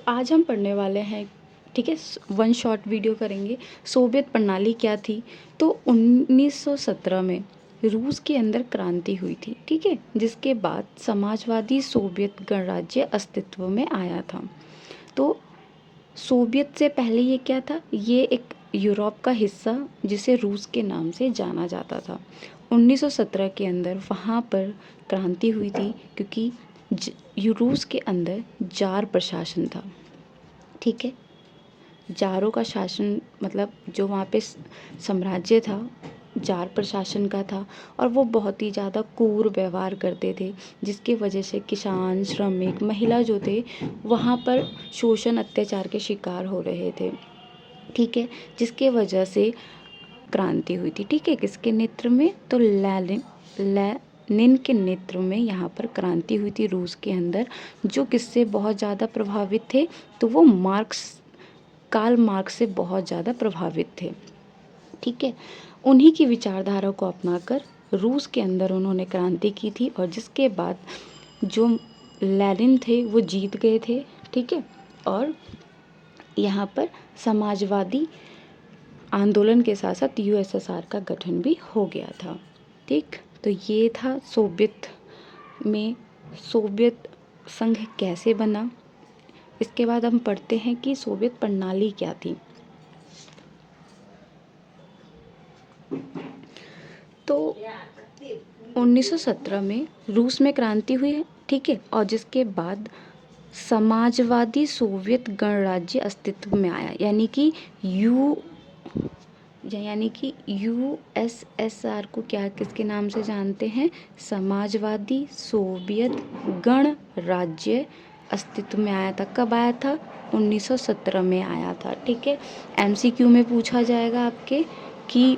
आज हम पढ़ने वाले हैं, ठीक है, वन शॉट वीडियो करेंगे। सोवियत प्रणाली क्या थी? तो 1917 में रूस के अंदर क्रांति हुई थी, ठीक है, जिसके बाद समाजवादी सोवियत गणराज्य अस्तित्व में आया था। तो सोवियत से पहले ये क्या था? ये एक यूरोप का हिस्सा जिसे रूस के नाम से जाना जाता था। 1917 के अंदर वहाँ पर क्रांति हुई थी क्योंकि रूस के अंदर जार प्रशासन था, ठीक है। जारों का शासन मतलब जो वहाँ पे साम्राज्य था जार प्रशासन का था, और वो बहुत ही ज़्यादा क्रूर व्यवहार करते थे, जिसकी वजह से किसान, श्रमिक, महिला जो थे वहाँ पर शोषण अत्याचार के शिकार हो रहे थे, ठीक है, जिसके वजह से क्रांति हुई थी, ठीक है। किसके नेतृत्व में? तो लेनिन के नेतृत्व में यहाँ पर क्रांति हुई थी रूस के अंदर। जो किससे बहुत ज़्यादा प्रभावित थे? तो वो कार्ल मार्क्स से बहुत ज़्यादा प्रभावित थे, ठीक है। उन्हीं की विचारधारा को अपनाकर रूस के अंदर उन्होंने क्रांति की थी, और जिसके बाद जो लेनिन थे वो जीत गए थे, ठीक है। और यहाँ पर समाजवादी आंदोलन के साथ साथ यूएसएसआर का गठन भी हो गया था, ठीक। तो ये था सोवियत संघ कैसे बना। इसके बाद हम पढ़ते हैं कि सोवियत प्रणाली क्या थी। तो 1917 में रूस में क्रांति हुई है, ठीक है, और जिसके बाद समाजवादी सोवियत गणराज्य अस्तित्व में आया, यानी कि यूएसएसआर को क्या किसके नाम से जानते हैं? समाजवादी सोवियत गणराज्य अस्तित्व में आया था। कब आया था? 1917 में आया था, ठीक है। एमसीक्यू में पूछा जाएगा आपके कि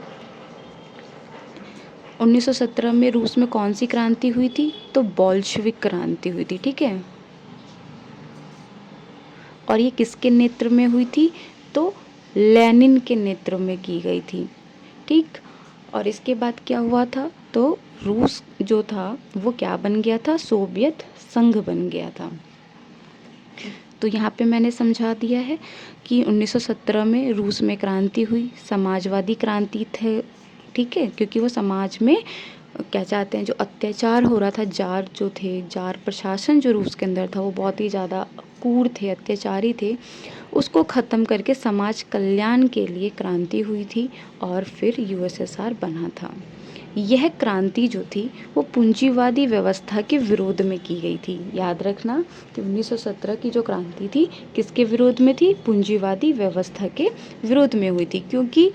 1917 में रूस में कौन सी क्रांति हुई थी? तो बोल्शेविक क्रांति हुई थी, ठीक है। और ये किसके नेतृत्व में हुई थी? तो लेनिन के नेतृत्व में की गई थी, ठीक। और इसके बाद क्या हुआ था? तो रूस जो था वो क्या बन गया था? सोवियत संघ बन गया था। तो यहाँ पे मैंने समझा दिया है कि 1917 में रूस में क्रांति हुई, समाजवादी क्रांति थे, ठीक है, क्योंकि वो समाज में क्या चाहते हैं, जो अत्याचार हो रहा था, जार प्रशासन जो रूस के अंदर था वो बहुत ही ज़्यादा क्रूर थे, अत्याचारी थे, उसको ख़त्म करके समाज कल्याण के लिए क्रांति हुई थी, और फिर यूएसएसआर बना था। यह क्रांति जो थी वो पूंजीवादी व्यवस्था के विरोध में की गई थी। याद रखना कि 1917 की जो क्रांति थी किसके विरोध में थी? पूंजीवादी व्यवस्था के विरोध में हुई थी, क्योंकि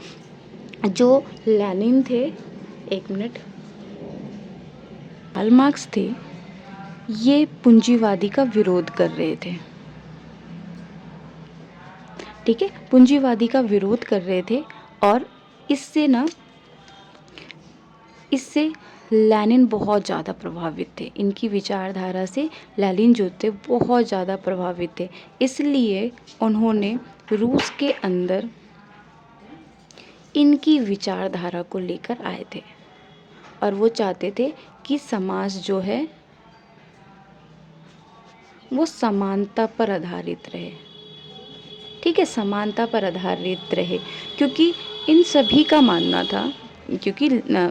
जो लेनिन थे, एक मिनट, कार्ल मार्क्स थे, ये पूंजीवादी का विरोध कर रहे थे, ठीक है, पूंजीवादी का विरोध कर रहे थे, और इससे लेनिन बहुत ज़्यादा प्रभावित थे। इनकी विचारधारा से लेनिन जो थे बहुत ज़्यादा प्रभावित थे, इसलिए उन्होंने रूस के अंदर इनकी विचारधारा को लेकर आए थे, और वो चाहते थे कि समाज जो है वो समानता पर आधारित रहे, ठीक है, समानता पर आधारित रहे, क्योंकि इन सभी का मानना था, क्योंकि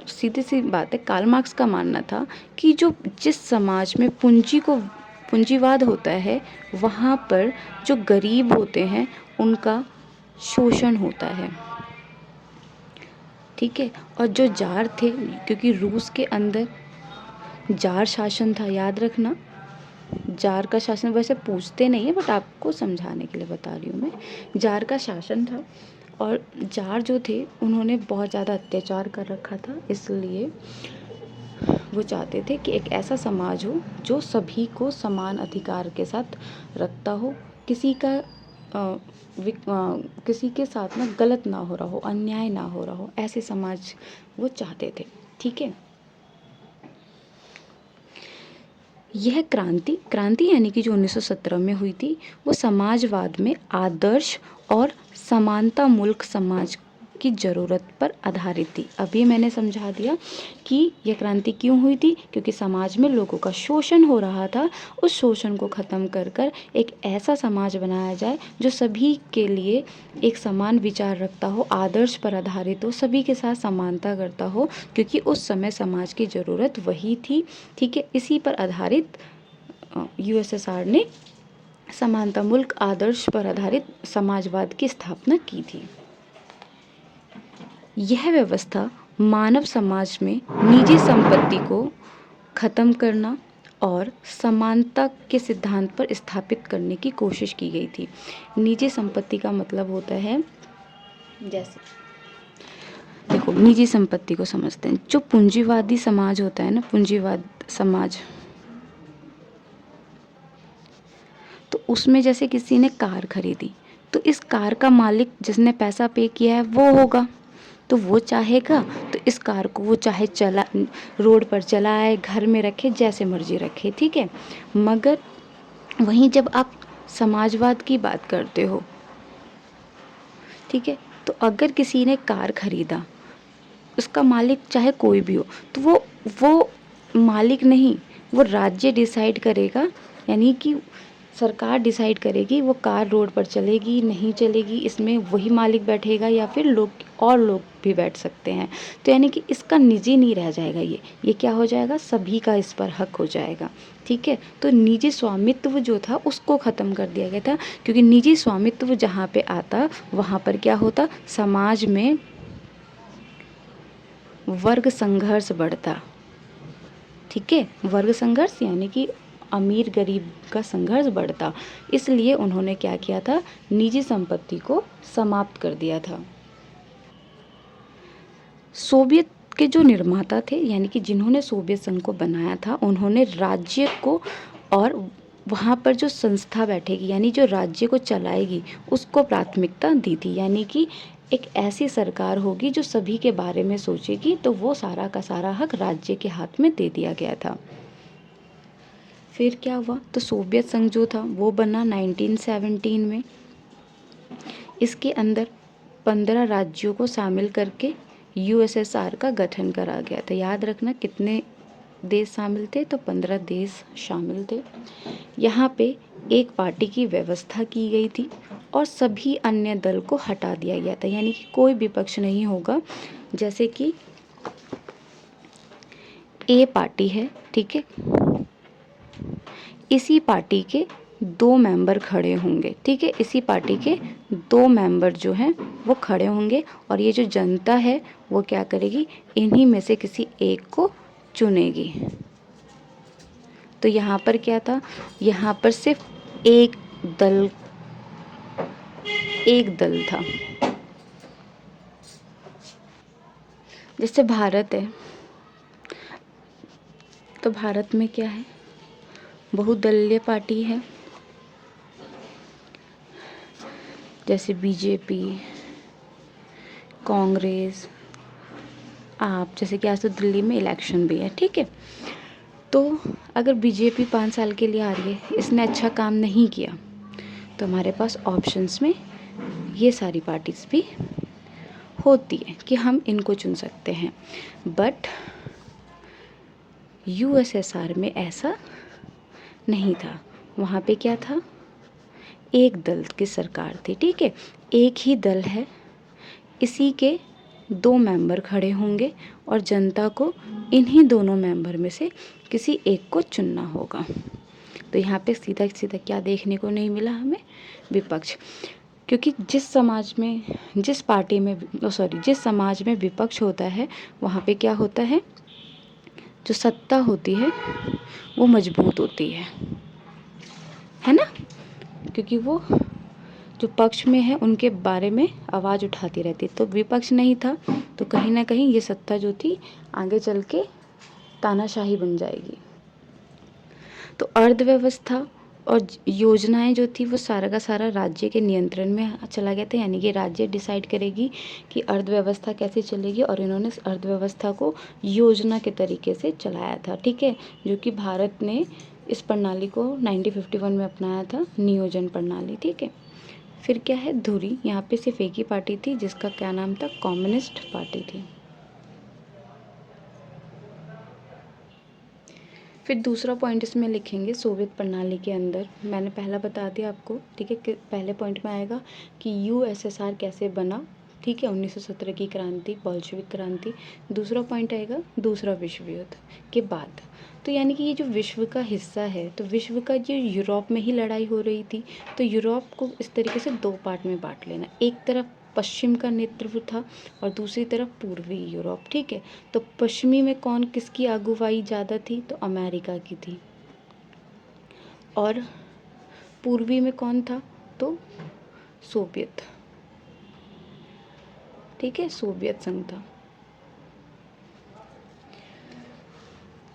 सीधी सी बात है, कार्ल मार्क्स का मानना था कि जिस समाज में पूंजीवाद होता है वहाँ पर जो गरीब होते हैं उनका शोषण होता है, ठीक है। और जो जार थे, क्योंकि रूस के अंदर जार शासन था, याद रखना, जार का शासन वैसे पूछते नहीं है बट आपको समझाने के लिए बता रही हूँ मैं, जार का शासन था, और जार जो थे उन्होंने बहुत ज़्यादा अत्याचार कर रखा था, इसलिए वो चाहते थे कि एक ऐसा समाज हो जो सभी को समान अधिकार के साथ रखता हो, किसी के साथ ना गलत ना हो रहा हो, अन्याय ना हो रहा हो, ऐसे समाज वो चाहते थे, ठीक है। यह क्रांति यानी कि जो 1917 में हुई थी वो समाजवाद में आदर्श और समानता मुल्क समाज की ज़रूरत पर आधारित थी। अभी मैंने समझा दिया कि यह क्रांति क्यों हुई थी, क्योंकि समाज में लोगों का शोषण हो रहा था। उस शोषण को ख़त्म कर कर एक ऐसा समाज बनाया जाए जो सभी के लिए एक समान विचार रखता हो, आदर्श पर आधारित हो, सभी के साथ समानता करता हो, क्योंकि उस समय समाज की ज़रूरत वही थी। ठीक है, इसी पर आधारित यूएसएसआर ने समानता मुल्क आदर्श पर आधारित समाजवाद की स्थापना की थी। यह व्यवस्था मानव समाज में निजी संपत्ति को खत्म करना और समानता के सिद्धांत पर स्थापित करने की कोशिश की गई थी। निजी संपत्ति का मतलब होता है, जैसे देखो निजी संपत्ति को समझते हैं, जो पूंजीवादी समाज होता है ना, पूंजीवाद समाज, तो उसमें जैसे किसी ने कार खरीदी तो इस कार का मालिक जिसने पैसा पे किया है वो होगा, तो वो चाहेगा तो इस कार को वो चाहे चला रोड पर चलाए, घर में रखे, जैसे मर्जी रखे। ठीक है, मगर वहीं जब आप समाजवाद की बात करते हो, ठीक है, तो अगर किसी ने कार खरीदा, उसका मालिक चाहे कोई भी हो, तो वो मालिक नहीं, वो राज्य डिसाइड करेगा, यानी कि सरकार डिसाइड करेगी वो कार रोड पर चलेगी नहीं चलेगी, इसमें वही मालिक बैठेगा या फिर लोग भी बैठ सकते हैं। तो यानी कि इसका निजी नहीं रह जाएगा, ये क्या हो जाएगा, सभी का इस पर हक हो जाएगा। ठीक है, तो निजी स्वामित्व जो था उसको ख़त्म कर दिया गया था, क्योंकि निजी स्वामित्व जहाँ पे आता वहाँ पर क्या होता, समाज में वर्ग संघर्ष बढ़ता। ठीक है, वर्ग संघर्ष यानी कि अमीर गरीब का संघर्ष बढ़ता, इसलिए उन्होंने क्या किया था, निजी संपत्ति को समाप्त कर दिया था। सोवियत के जो निर्माता थे, यानी कि जिन्होंने सोवियत संघ को बनाया था, उन्होंने राज्य को और वहाँ पर जो संस्था बैठेगी, यानी जो राज्य को चलाएगी, उसको प्राथमिकता दी थी। यानी कि एक ऐसी सरकार होगी जो सभी के बारे में सोचेगी, तो वो सारा का सारा हक राज्य के हाथ में दे दिया गया था। फिर क्या हुआ, तो सोवियत संघ जो था वो बना 1917 में। इसके अंदर 15 राज्यों को शामिल करके यूएसएसआर का गठन करा गया था। याद रखना कितने देश शामिल थे, तो 15 देश शामिल थे। यहाँ पे एक पार्टी की व्यवस्था की गई थी और सभी अन्य दल को हटा दिया गया था, यानी कि कोई विपक्ष नहीं होगा। जैसे कि ए पार्टी है, ठीक है, इसी पार्टी के 2 मेंबर खड़े होंगे। ठीक है, इसी पार्टी के 2 मेंबर जो हैं वो खड़े होंगे, और ये जो जनता है वो क्या करेगी, इन्हीं में से किसी एक को चुनेगी। तो यहाँ पर क्या था, यहाँ पर सिर्फ एक दल था। जैसे भारत है, तो भारत में क्या है, बहुदलीय पार्टी है, जैसे बीजेपी, कांग्रेस, आप, जैसे कि आज तो दिल्ली में इलेक्शन भी है। ठीक है, तो अगर बीजेपी 5 साल के लिए आ रही है, इसने अच्छा काम नहीं किया, तो हमारे पास ऑप्शंस में ये सारी पार्टीज भी होती है कि हम इनको चुन सकते हैं। बट यूएसएसआर में ऐसा नहीं था। वहाँ पे क्या था, एक दल की सरकार थी। ठीक है, एक ही दल है, इसी के 2 मेंबर खड़े होंगे और जनता को इन्हीं दोनों मेंबर में से किसी एक को चुनना होगा। तो यहाँ पे सीधा सीधा क्या देखने को नहीं मिला हमें, विपक्ष। क्योंकि जिस समाज में विपक्ष होता है, वहाँ पे क्या होता है, जो सत्ता होती है वो मजबूत होती है ना, क्योंकि वो जो पक्ष में है उनके बारे में आवाज़ उठाती रहती। तो विपक्ष नहीं था, तो कहीं ना कहीं ये सत्ता जो थी आगे चल के तानाशाही बन जाएगी। तो अर्थव्यवस्था और योजनाएं जो थी वो सारा का सारा राज्य के नियंत्रण में चला गया था, यानी कि राज्य डिसाइड करेगी कि अर्थव्यवस्था कैसे चलेगी, और इन्होंने इस अर्थव्यवस्था को योजना के तरीके से चलाया था। ठीक है, जो कि भारत ने इस प्रणाली को 1951 में अपनाया था, नियोजन प्रणाली। ठीक है, फिर क्या है, धुरी, यहाँ पे सिर्फ एक ही पार्टी थी जिसका क्या नाम था, कम्युनिस्ट पार्टी थी। फिर दूसरा पॉइंट इसमें लिखेंगे सोवियत प्रणाली के अंदर, मैंने पहला बता दिया आपको, ठीक है, कि पहले पॉइंट में आएगा कि यूएसएसआर कैसे बना, ठीक है, 1917 की क्रांति, बोल्शेविक क्रांति। दूसरा पॉइंट आएगा दूसरा विश्व युद्ध के बाद। तो यानी कि ये जो विश्व का हिस्सा है, तो विश्व का जो यूरोप में ही लड़ाई हो रही थी, तो यूरोप को इस तरीके से दो पार्ट में बांट लेना, एक तरफ पश्चिम का नेतृत्व था और दूसरी तरफ पूर्वी यूरोप, ठीक है। तो पश्चिमी में कौन, किसकी अगुवाई ज़्यादा थी, तो अमेरिका की थी, और पूर्वी में कौन था, तो सोवियत, ठीक है, सोवियत संघ था।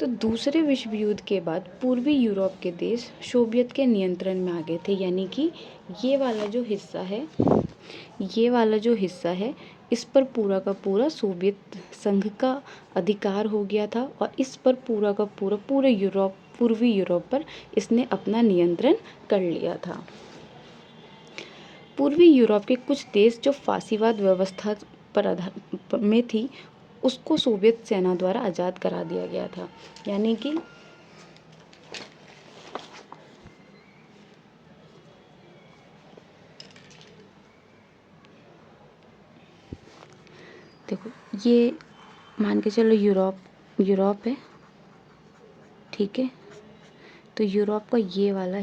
तो दूसरे विश्व युद्ध के बाद पूर्वी यूरोप के देश सोवियत के नियंत्रण में आ गए थे, यानी कि ये वाला जो हिस्सा है, ये वाला जो हिस्सा है, इस पर पूरा का पूरा सोवियत संघ का अधिकार हो गया था, और इस पर पूरा का पूरा पूरे यूरोप, पूर्वी यूरोप पर इसने अपना नियंत्रण कर लिया था। पूर्वी यूरोप के कुछ देश जो फासीवाद व्यवस्था पर आधार में थी, उसको सोवियत सेना द्वारा आज़ाद करा दिया गया था। यानी कि देखो, ये मान के चलो यूरोप है, ठीक है। तो यूरोप का ये वाला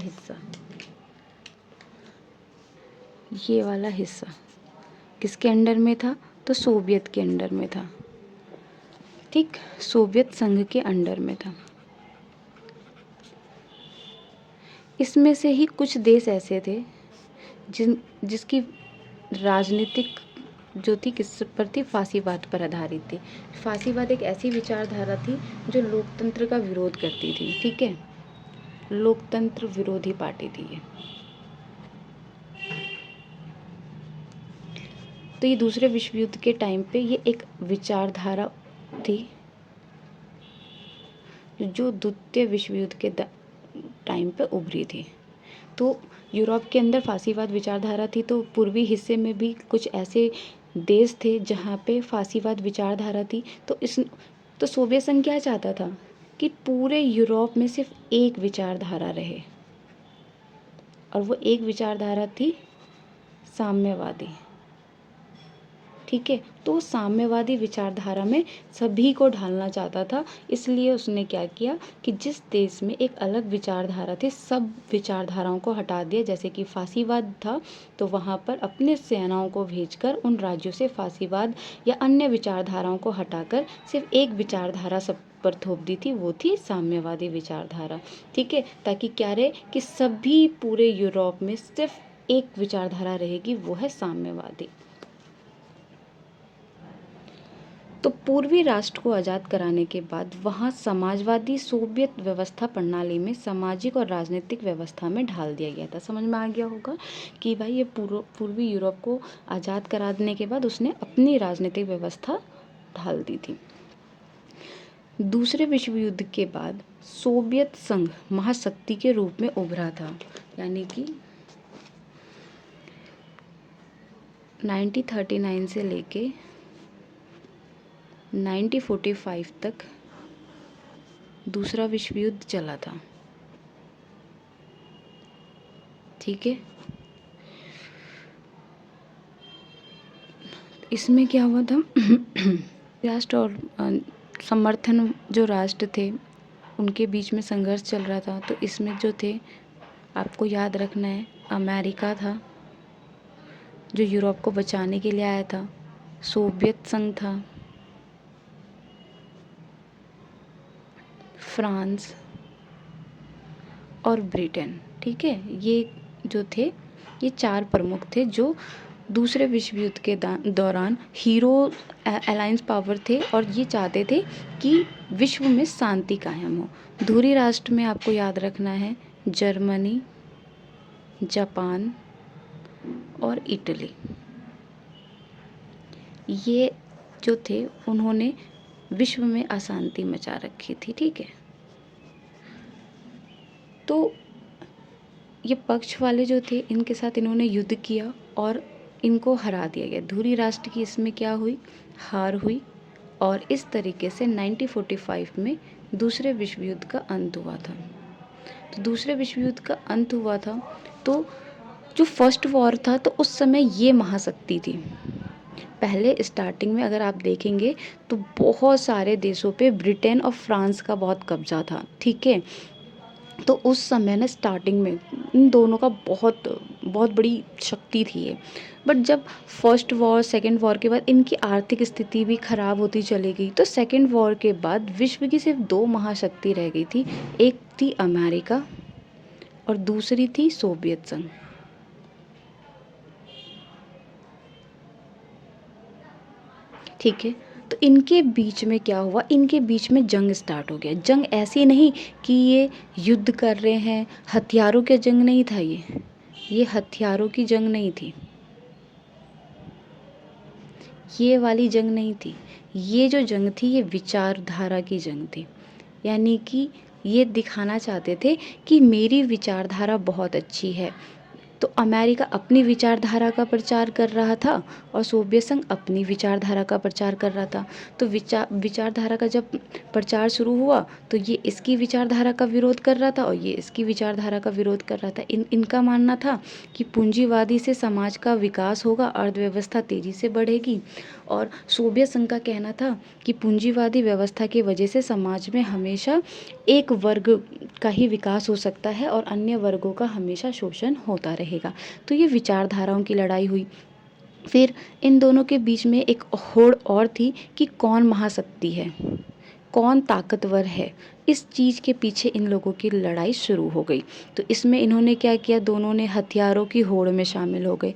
हिस्सा किसके अंडर में था, तो सोवियत के अंडर में था, ठीक, सोवियत संघ के अंडर में था। इसमें से ही कुछ देश ऐसे थे जिसकी राजनीतिक जो थी किस पर थी, फासीवाद पर आधारित थी। फासीवाद एक ऐसी विचारधारा थी जो लोकतंत्र का विरोध करती थी, ठीक है, लोकतंत्र विरोधी पार्टी थी ये। तो ये दूसरे विश्व युद्ध के टाइम पे ये एक विचारधारा थी जो द्वितीय विश्व युद्ध के टाइम पे उभरी थी। तो यूरोप के अंदर फासीवाद विचारधारा थी, तो पूर्वी हिस्से में भी कुछ ऐसे देश थे जहाँ पे फासीवाद विचारधारा थी। तो सोवियत संघ क्या चाहता था कि पूरे यूरोप में सिर्फ एक विचारधारा रहे, और वो एक विचारधारा थी साम्यवादी, ठीक है। तो साम्यवादी विचारधारा में सभी को ढालना चाहता था, इसलिए उसने क्या किया कि जिस देश में एक अलग विचारधारा थी, सब विचारधाराओं को हटा दिया। जैसे कि फासीवाद था, तो वहाँ पर अपने सेनाओं को भेजकर उन राज्यों से फासीवाद या अन्य विचारधाराओं को हटाकर सिर्फ एक विचारधारा सब पर थोप दी थी, वो थी साम्यवादी विचारधारा, ठीक है। ताकि क्या रहे कि सभी पूरे यूरोप में सिर्फ एक विचारधारा रहेगी, वो है साम्यवादी। तो पूर्वी राष्ट्र को आज़ाद कराने के बाद वहाँ समाजवादी सोवियत व्यवस्था प्रणाली में सामाजिक और राजनीतिक व्यवस्था में ढाल दिया गया था। समझ में आ गया होगा कि भाई ये पूर्वी यूरोप को आज़ाद करा देने के बाद उसने अपनी राजनीतिक व्यवस्था ढाल दी थी। दूसरे विश्व युद्ध के बाद सोवियत संघ महाशक्ति के रूप में उभरा था, यानी कि 1939 से लेके 1945 तक दूसरा विश्व युद्ध चला था, ठीक है। इसमें क्या हुआ था राष्ट्र और समर्थन जो राष्ट्र थे उनके बीच में संघर्ष चल रहा था। तो इसमें जो थे, आपको याद रखना है, अमेरिका था जो यूरोप को बचाने के लिए आया था, सोवियत संघ था, फ्रांस और ब्रिटेन, ठीक है। ये जो थे, ये चार प्रमुख थे जो दूसरे विश्व युद्ध के दौरान हीरो अलायंस पावर थे, और ये चाहते थे कि विश्व में शांति कायम हो। धुरी राष्ट्र में आपको याद रखना है जर्मनी, जापान और इटली। ये जो थे उन्होंने विश्व में अशांति मचा रखी थी, ठीक है। तो ये पक्ष वाले जो थे इनके साथ इन्होंने युद्ध किया और इनको हरा दिया गया। धुरी राष्ट्र की इसमें क्या हुई, हार हुई और इस तरीके से 1945 में दूसरे विश्व युद्ध का अंत हुआ था। तो दूसरे विश्व युद्ध का अंत हुआ था, तो जो फर्स्ट वॉर था तो उस समय ये महाशक्ति थी। पहले स्टार्टिंग में अगर आप देखेंगे तो बहुत सारे देशों पे ब्रिटेन और फ्रांस का बहुत कब्जा था, ठीक है। तो उस समय ना स्टार्टिंग में इन दोनों का बहुत बहुत बड़ी शक्ति थी ये। बट जब फर्स्ट वॉर सेकेंड वॉर के बाद इनकी आर्थिक स्थिति भी खराब होती चली गई, तो सेकेंड वॉर के बाद विश्व की सिर्फ दो महाशक्ति रह गई थी। एक थी अमेरिका और दूसरी थी सोवियत संघ। ठीक है, तो इनके बीच में क्या हुआ, इनके बीच में जंग स्टार्ट हो गया। जंग ऐसी नहीं कि ये युद्ध कर रहे हैं, हथियारों की जंग नहीं था ये हथियारों की जंग नहीं थी, ये वाली जंग नहीं थी। ये जो जंग थी ये विचारधारा की जंग थी। यानी कि ये दिखाना चाहते थे कि मेरी विचारधारा बहुत अच्छी है। तो अमेरिका अपनी विचारधारा का प्रचार कर रहा था और सोवियत संघ अपनी विचारधारा का प्रचार कर रहा था। तो विचारधारा का जब प्रचार शुरू हुआ तो ये इसकी विचारधारा का विरोध कर रहा था और ये इसकी विचारधारा का विरोध कर रहा था। इनका मानना था कि पूंजीवादी से समाज का विकास होगा, अर्थव्यवस्था तेज़ी से बढ़ेगी, और सोवियत संघ का कहना था कि पूंजीवादी व्यवस्था की वजह से समाज में हमेशा एक वर्ग का ही विकास हो सकता है और अन्य वर्गों का हमेशा शोषण होता रहेगा। तो ये विचारधाराओं की लड़ाई हुई। फिर इन दोनों के बीच में एक होड़ और थी कि कौन महाशक्ति है, कौन ताकतवर है। इस चीज़ के पीछे इन लोगों की लड़ाई शुरू हो गई। तो इसमें इन्होंने क्या किया, दोनों ने हथियारों की होड़ में शामिल हो गए।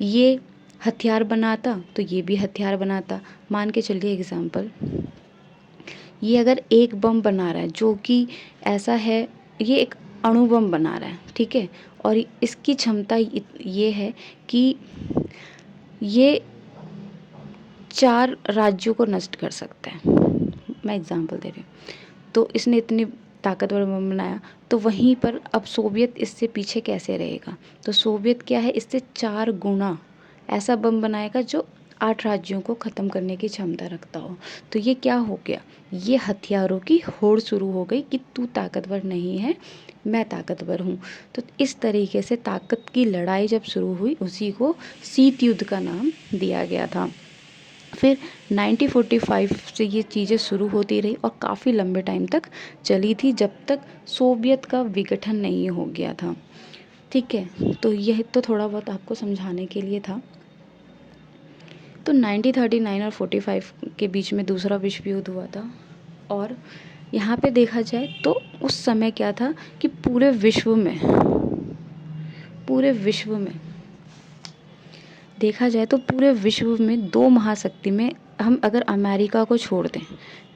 ये हथियार बनाता तो ये भी हथियार बनाता। मान के चलिए एग्जाम्पल, ये अगर एक बम बना रहा है जो कि ऐसा है, ये एक अणु बम बना रहा है, ठीक है, और इसकी क्षमता ये है कि ये 4 राज्यों को नष्ट कर सकता है। मैं एग्जांपल दे रही हूँ। तो इसने इतनी ताकतवर बम बनाया, तो वहीं पर अब सोवियत इससे पीछे कैसे रहेगा। तो सोवियत क्या है, इससे 4 गुना ऐसा बम बनाएगा जो 8 राज्यों को ख़त्म करने की क्षमता रखता हो। तो ये क्या हो गया, ये हथियारों की होड़ शुरू हो गई कि तू ताकतवर नहीं है, मैं ताकतवर हूँ। तो इस तरीके से ताकत की लड़ाई जब शुरू हुई, उसी को शीत युद्ध का नाम दिया गया था। फिर 1945 से ये चीज़ें शुरू होती रही और काफ़ी लंबे टाइम तक चली थी, जब तक सोवियत का विघटन नहीं हो गया था। ठीक है, तो यह तो थोड़ा बहुत आपको समझाने के लिए था। तो 1939 और 45 के बीच में दूसरा विश्व युद्ध हुआ था। और यहाँ पे देखा जाए तो उस समय क्या था कि पूरे विश्व में देखा जाए तो पूरे विश्व में 2 महाशक्ति में हम अगर अमेरिका को छोड़ दें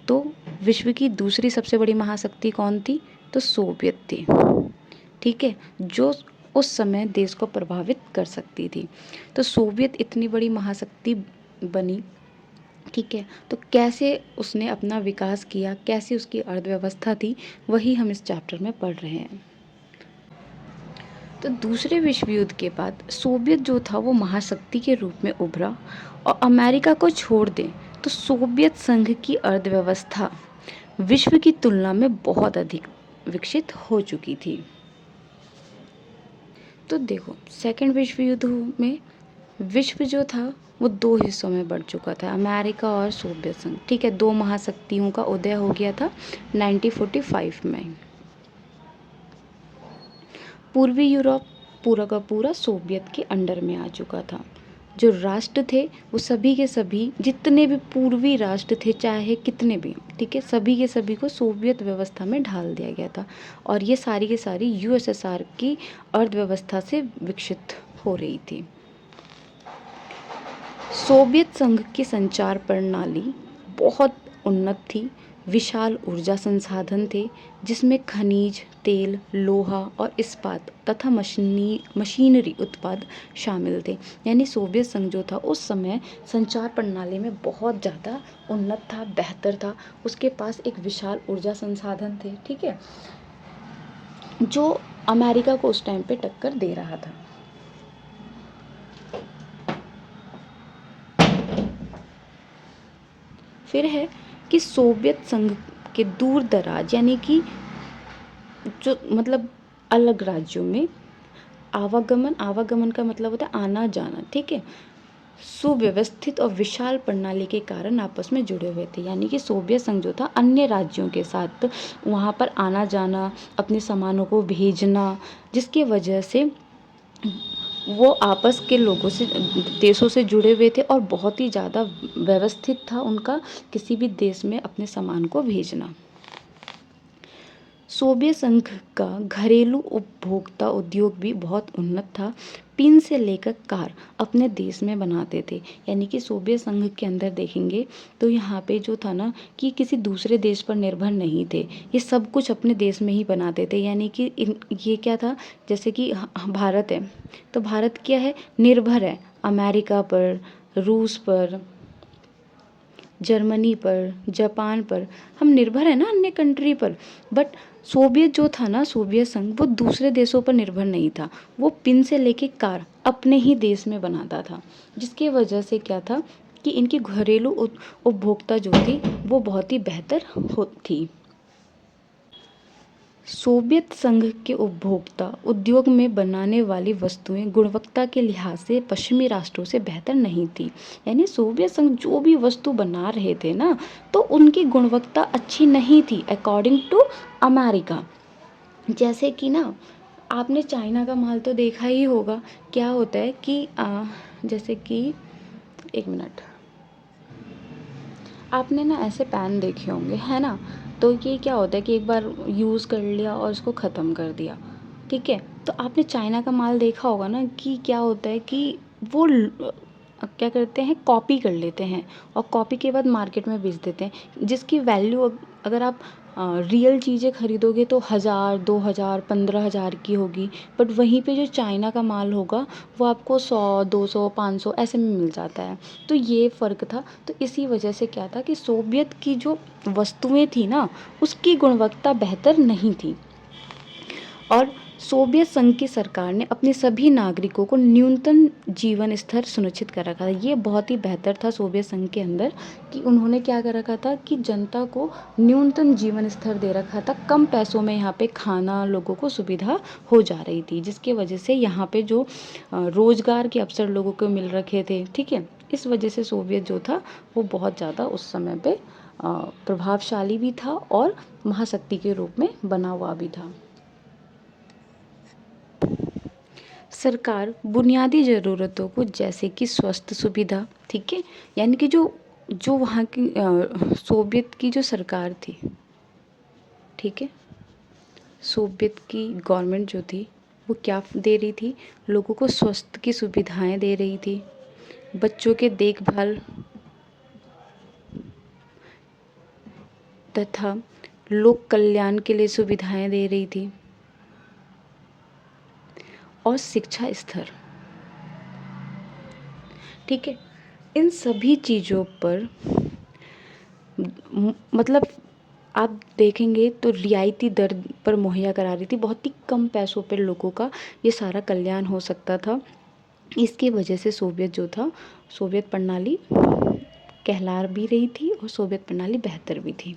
तो विश्व की दूसरी सबसे बड़ी महाशक्ति कौन थी, तो सोवियत थी। ठीक है, जो उस समय देश को प्रभावित कर सकती थी। तो सोवियत इतनी बड़ी महाशक्ति बनी, ठीक है, तो कैसे उसने अपना विकास किया, कैसे उसकी अर्थव्यवस्था थी, वही हम इस चैप्टर में पढ़ रहे हैं। तो दूसरे विश्व युद्ध के बाद सोवियत जो था वो महाशक्ति के रूप में उभरा, और अमेरिका को छोड़ दें तो सोवियत संघ की अर्थव्यवस्था विश्व की तुलना में बहुत अधिक विकसित हो चुकी थी। तो देखो, सेकेंड विश्व युद्ध में विश्व जो था वो 2 हिस्सों में बढ़ चुका था, अमेरिका और सोवियत संघ। ठीक है, 2 महाशक्तियों का उदय हो गया था 1945 में। पूर्वी यूरोप पूरा का पूरा सोवियत के अंडर में आ चुका था। जो राष्ट्र थे वो सभी के सभी, जितने भी पूर्वी राष्ट्र थे, चाहे कितने भी, ठीक है, सभी के सभी को सोवियत व्यवस्था में ढाल दिया गया था। और ये सारी की सारी यूएसएसआर की अर्थव्यवस्था से विकसित हो रही थी। सोवियत संघ की संचार प्रणाली बहुत उन्नत थी, विशाल ऊर्जा संसाधन थे जिसमें खनिज, तेल, लोहा और इस्पात तथा मशीनरी उत्पाद शामिल थे। यानी सोवियत संघ जो था उस समय संचार प्रणाली में बहुत ज़्यादा उन्नत था, बेहतर था, उसके पास एक विशाल ऊर्जा संसाधन थे। ठीक है, जो अमेरिका को उस टाइम पे टक्कर दे रहा था। फिर है कि सोवियत संघ के दूर दराज यानी कि जो मतलब अलग राज्यों में आवागमन का मतलब होता है आना जाना, ठीक है, सुव्यवस्थित और विशाल प्रणाली के कारण आपस में जुड़े हुए थे। यानी कि सोवियत संघ जो था अन्य राज्यों के साथ वहाँ पर आना जाना, अपने सामानों को भेजना, जिसकी वजह से वो आपस के लोगों से देशों से जुड़े हुए थे और बहुत ही ज़्यादा व्यवस्थित था उनका किसी भी देश में अपने सामान को भेजना। सोवियत संघ का घरेलू उपभोक्ता उद्योग भी बहुत उन्नत था। पिन से लेकर कार अपने देश में बनाते थे। यानी कि सोवियत संघ के अंदर देखेंगे तो यहाँ पे जो था ना कि किसी दूसरे देश पर निर्भर नहीं थे, ये सब कुछ अपने देश में ही बनाते थे। यानी कि ये क्या था, जैसे कि भारत है तो भारत क्या है, निर्भर है अमेरिका पर, रूस पर, जर्मनी पर, जापान पर, हम निर्भर है ना अन्य कंट्री पर। बट सोवियत जो था ना, सोवियत संघ, वो दूसरे देशों पर निर्भर नहीं था। वो पिन से लेके कार अपने ही देश में बनाता था, जिसकी वजह से क्या था कि इनकी घरेलू उपभोक्ता जो थी वो बहुत ही बेहतर थी। सोवियत संघ के उपभोक्ता उद्योग में बनाने वाली वस्तुएं गुणवत्ता के लिहाज से पश्चिमी राष्ट्रों से बेहतर नहीं थी। यानी सोवियत संघ जो भी वस्तु बना रहे थे ना, तो उनकी गुणवत्ता अच्छी नहीं थी अकॉर्डिंग टू अमेरिका। जैसे कि ना आपने चाइना का माल तो देखा ही होगा, क्या होता है कि जैसे कि एक मिनट, आपने ना ऐसे पैन देखे होंगे है ना, तो ये क्या होता है कि एक बार यूज़ कर लिया और उसको ख़त्म कर दिया, ठीक है। तो आपने चाइना का माल देखा होगा ना कि क्या होता है कि वो क्या करते हैं, कॉपी कर लेते हैं और कॉपी के बाद मार्केट में बेच देते हैं, जिसकी वैल्यू अगर आप रियल चीज़ें खरीदोगे तो 1000, 2000, 15000 की होगी। बट वहीं पे जो चाइना का माल होगा वो आपको 100, 200, 500 ऐसे में मिल जाता है। तो ये फ़र्क था। तो इसी वजह से क्या था कि सोवियत की जो वस्तुएं थी ना, उसकी गुणवत्ता बेहतर नहीं थी। और सोवियत संघ की सरकार ने अपने सभी नागरिकों को न्यूनतम जीवन स्तर सुनिश्चित कर रखा था। ये बहुत ही बेहतर था सोवियत संघ के अंदर कि उन्होंने क्या कर रखा था कि जनता को न्यूनतम जीवन स्तर दे रखा था। कम पैसों में यहाँ पे खाना लोगों को सुविधा हो जा रही थी, जिसकी वजह से यहाँ पे जो रोज़गार के अवसर लोगों को मिल रखे थे, ठीक है। इस वजह से सोवियत जो था वो बहुत ज़्यादा उस समय पे प्रभावशाली भी था और महाशक्ति के रूप में बना हुआ भी था। सरकार बुनियादी ज़रूरतों को जैसे कि स्वास्थ्य सुविधा, ठीक है, यानी कि जो जो वहाँ की सोवियत की जो सरकार थी, ठीक है, सोवियत की गवर्नमेंट जो थी वो क्या दे रही थी, लोगों को स्वास्थ्य की सुविधाएं दे रही थी, बच्चों के देखभाल तथा लोक कल्याण के लिए सुविधाएं दे रही थी और शिक्षा स्तर, ठीक है। इन सभी चीज़ों पर मतलब आप देखेंगे तो रियायती दर पर मुहैया करा रही थी। बहुत ही कम पैसों पर लोगों का ये सारा कल्याण हो सकता था। इसकी वजह से सोवियत जो था, सोवियत प्रणाली कहला भी रही थी और सोवियत प्रणाली बेहतर भी थी।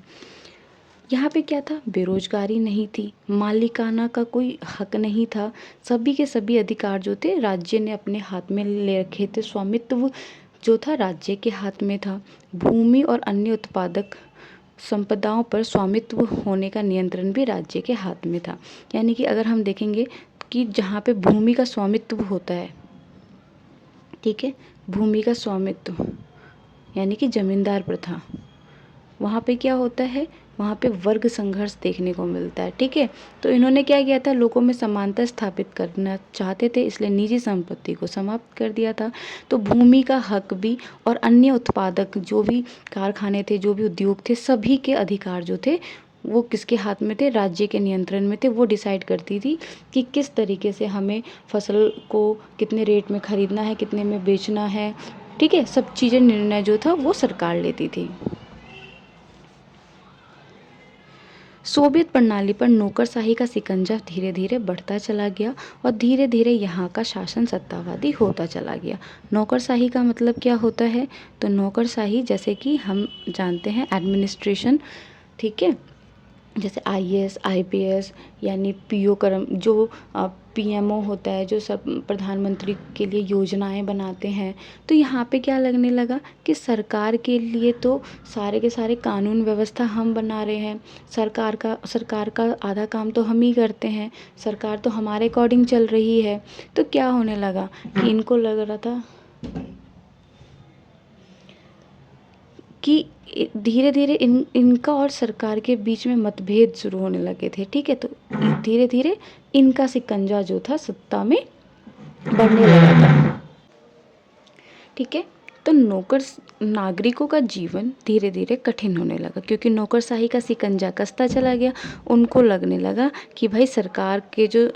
यहाँ पे क्या था, बेरोजगारी नहीं थी, मालिकाना का कोई हक नहीं था, सभी के सभी अधिकार जो थे राज्य ने अपने हाथ में ले रखे थे, स्वामित्व जो था राज्य के हाथ में था, भूमि और अन्य उत्पादक संपदाओं पर स्वामित्व होने का नियंत्रण भी राज्य के हाथ में था। यानी कि अगर हम देखेंगे कि जहाँ पे भूमि का स्वामित्व होता है, ठीक है, भूमि का स्वामित्व यानी कि जमींदार प्रथा, वहाँ पे क्या होता है, वहाँ पे वर्ग संघर्ष देखने को मिलता है, ठीक है। तो इन्होंने क्या किया था, लोगों में समानता स्थापित करना चाहते थे, इसलिए निजी संपत्ति को समाप्त कर दिया था। तो भूमि का हक भी और अन्य उत्पादक जो भी कारखाने थे, जो भी उद्योग थे, सभी के अधिकार जो थे वो किसके हाथ में थे, राज्य के नियंत्रण में थे। वो डिसाइड करती थी कि किस तरीके से हमें फसल को कितने रेट में ख़रीदना है, कितने में बेचना है, ठीक है। सब चीज़ें निर्णय जो था वो सरकार लेती थी। सोवियत प्रणाली पर नौकरशाही का शिकंजा धीरे धीरे बढ़ता चला गया और धीरे धीरे यहाँ का शासन सत्तावादी होता चला गया। नौकरशाही का मतलब क्या होता है? तो नौकरशाही जैसे कि हम जानते हैं एडमिनिस्ट्रेशन, ठीक है, जैसे आईएएस आईपीएस यानी पीओ कर्म जो पीएमओ होता है, जो सब प्रधानमंत्री के लिए योजनाएं बनाते हैं। तो यहाँ पे क्या लगने लगा कि सरकार के लिए तो सारे के सारे कानून व्यवस्था हम बना रहे हैं, सरकार का आधा काम तो हम ही करते हैं, सरकार तो हमारे अकॉर्डिंग चल रही है। तो क्या होने लगा कि इनको लग रहा था कि धीरे धीरे इनका और सरकार के बीच में मतभेद शुरू होने लगे थे, ठीक है। तो धीरे धीरे इनका शिकंजा जो था सत्ता में बढ़ने लगा था, ठीक है। तो नागरिकों का जीवन धीरे धीरे कठिन होने लगा क्योंकि नौकरशाही का शिकंजा कसता चला गया। उनको लगने लगा कि भाई सरकार के जो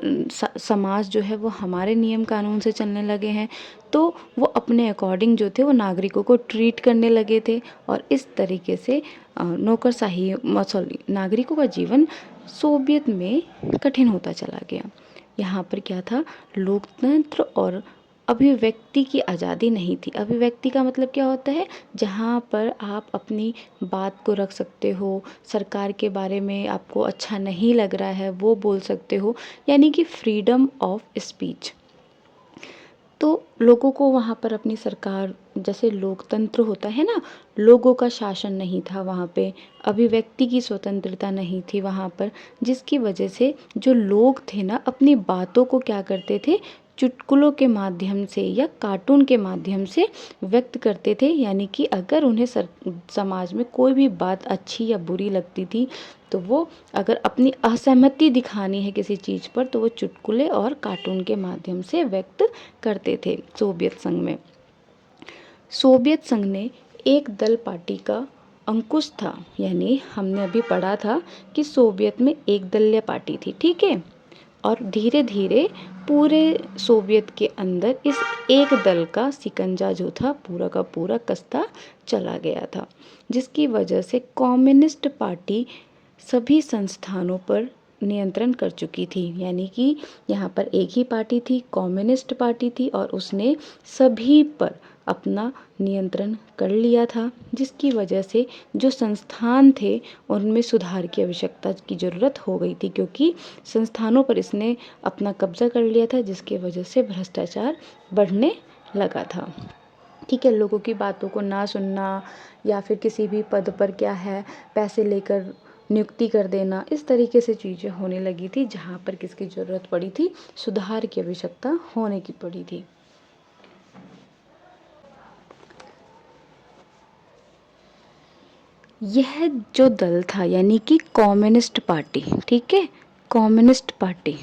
समाज जो है वो हमारे नियम कानून से चलने लगे हैं, तो वो अपने अकॉर्डिंग जो थे वो नागरिकों को ट्रीट करने लगे थे और इस तरीके से नागरिकों का जीवन सोवियत में कठिन होता चला गया। यहाँ पर क्या था, लोकतंत्र और अभिव्यक्ति की आज़ादी नहीं थी। अभिव्यक्ति का मतलब क्या होता है, जहाँ पर आप अपनी बात को रख सकते हो, सरकार के बारे में आपको अच्छा नहीं लग रहा है वो बोल सकते हो, यानी कि फ्रीडम ऑफ स्पीच। तो लोगों को वहाँ पर अपनी सरकार, जैसे लोकतंत्र होता है ना, लोगों का शासन नहीं था वहाँ पे, अभिव्यक्ति की स्वतंत्रता नहीं थी वहाँ पर, जिसकी वजह से जो लोग थे ना अपनी बातों को क्या करते थे, चुटकुलों के माध्यम से या कार्टून के माध्यम से व्यक्त करते थे। यानी कि अगर उन्हें समाज में कोई भी बात अच्छी या बुरी लगती थी तो वो अगर अपनी असहमति दिखानी है किसी चीज़ पर तो वो चुटकुले और कार्टून के माध्यम से व्यक्त करते थे। सोवियत संघ ने एक दल पार्टी का अंकुश था, यानी हमने अभी पढ़ा था कि सोवियत में एक दलीय पार्टी थी, ठीक है। और धीरे धीरे पूरे सोवियत के अंदर इस एक दल का शिकंजा जो था पूरा का पूरा कसता चला गया था, जिसकी वजह से कम्युनिस्ट पार्टी सभी संस्थानों पर नियंत्रण कर चुकी थी। यानी कि यहाँ पर एक ही पार्टी थी, कम्युनिस्ट पार्टी थी, और उसने सभी पर अपना नियंत्रण कर लिया था, जिसकी वजह से जो संस्थान थे उनमें सुधार की आवश्यकता की ज़रूरत हो गई थी, क्योंकि संस्थानों पर इसने अपना कब्जा कर लिया था, जिसकी वजह से भ्रष्टाचार बढ़ने लगा था, ठीक है। लोगों की बातों को ना सुनना या फिर किसी भी पद पर क्या है पैसे लेकर नियुक्ति कर देना, इस तरीके से चीज़ें होने लगी थी, जहाँ पर किसकी ज़रूरत पड़ी थी, सुधार की आवश्यकता होने की पड़ी थी। यह जो दल था यानी कि कम्युनिस्ट पार्टी, ठीक है, कम्युनिस्ट पार्टी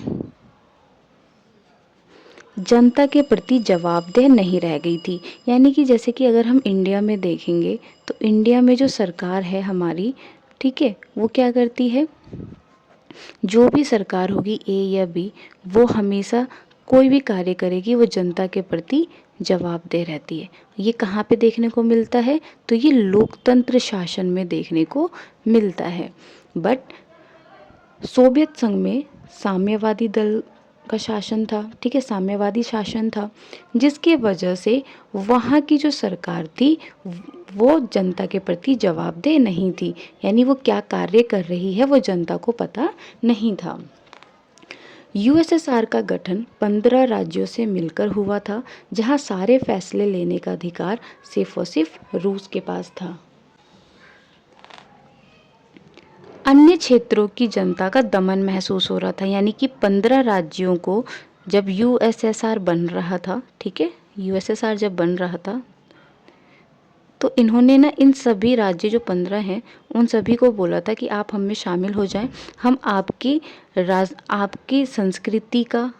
जनता के प्रति जवाबदेह नहीं रह गई थी। यानी कि जैसे कि अगर हम इंडिया में देखेंगे तो इंडिया में जो सरकार है हमारी, ठीक है, वो क्या करती है, जो भी सरकार होगी ए या बी, वो हमेशा कोई भी कार्य करेगी वो जनता के प्रति जवाबदेह रहती है। ये कहाँ पे देखने को मिलता है, तो ये लोकतंत्र शासन में देखने को मिलता है। बट सोवियत संघ में साम्यवादी दल का शासन था, ठीक है, साम्यवादी शासन था, जिसके वजह से वहाँ की जो सरकार थी वो जनता के प्रति जवाबदेह नहीं थी। यानी वो क्या कार्य कर रही है वो जनता को पता नहीं था। यूएसएसआर का गठन 15 राज्यों से मिलकर हुआ था, जहाँ सारे फैसले लेने का अधिकार सिर्फ और सिर्फ रूस के पास था। अन्य क्षेत्रों की जनता का दमन महसूस हो रहा था। यानी कि 15 राज्यों को जब यूएसएसआर बन रहा था, ठीक है, यूएसएसआर जब बन रहा था तो इन्होंने ना इन सभी राज्य जो 15 हैं उन सभी को बोला था कि आप हम में शामिल हो जाएं, हम आपकी संस्कृति का,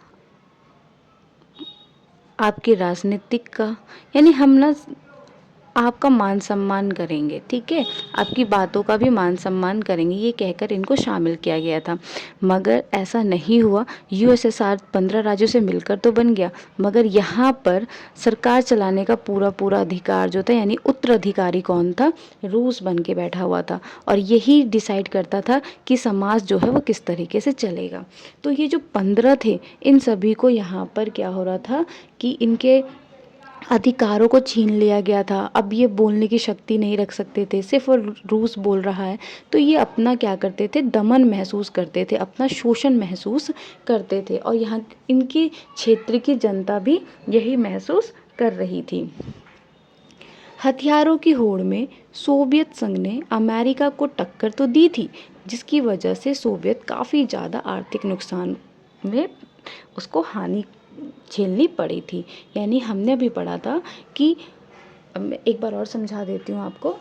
आपकी राजनीतिक का, यानी हम ना आपका मान सम्मान करेंगे, ठीक है, आपकी बातों का भी मान सम्मान करेंगे, ये कहकर इनको शामिल किया गया था। मगर ऐसा नहीं हुआ। यूएसएसआर 15 राज्यों से मिलकर तो बन गया, मगर यहाँ पर सरकार चलाने का पूरा पूरा अधिकार जो था, यानी उत्तराधिकारी कौन था? रूस बन के बैठा हुआ था, और यही डिसाइड करता था कि समाज जो है वो किस तरीके से चलेगा। तो ये जो 15 थे, इन सभी को यहाँ पर क्या हो रहा था कि इनके अधिकारों को छीन लिया गया था। अब ये बोलने की शक्ति नहीं रख सकते थे, सिर्फ रूस बोल रहा है, तो ये अपना क्या करते थे? दमन महसूस करते थे, अपना शोषण महसूस करते थे, और यहाँ इनकी क्षेत्र की जनता भी यही महसूस कर रही थी। हथियारों की होड़ में सोवियत संघ ने अमेरिका को टक्कर तो दी थी, जिसकी वजह से सोवियत काफ़ी ज़्यादा आर्थिक नुकसान में उसको हानि झेलनी पड़ी थी। यानी हमने अभी पढ़ा था कि, एक बार और समझा देती हूँ आपको,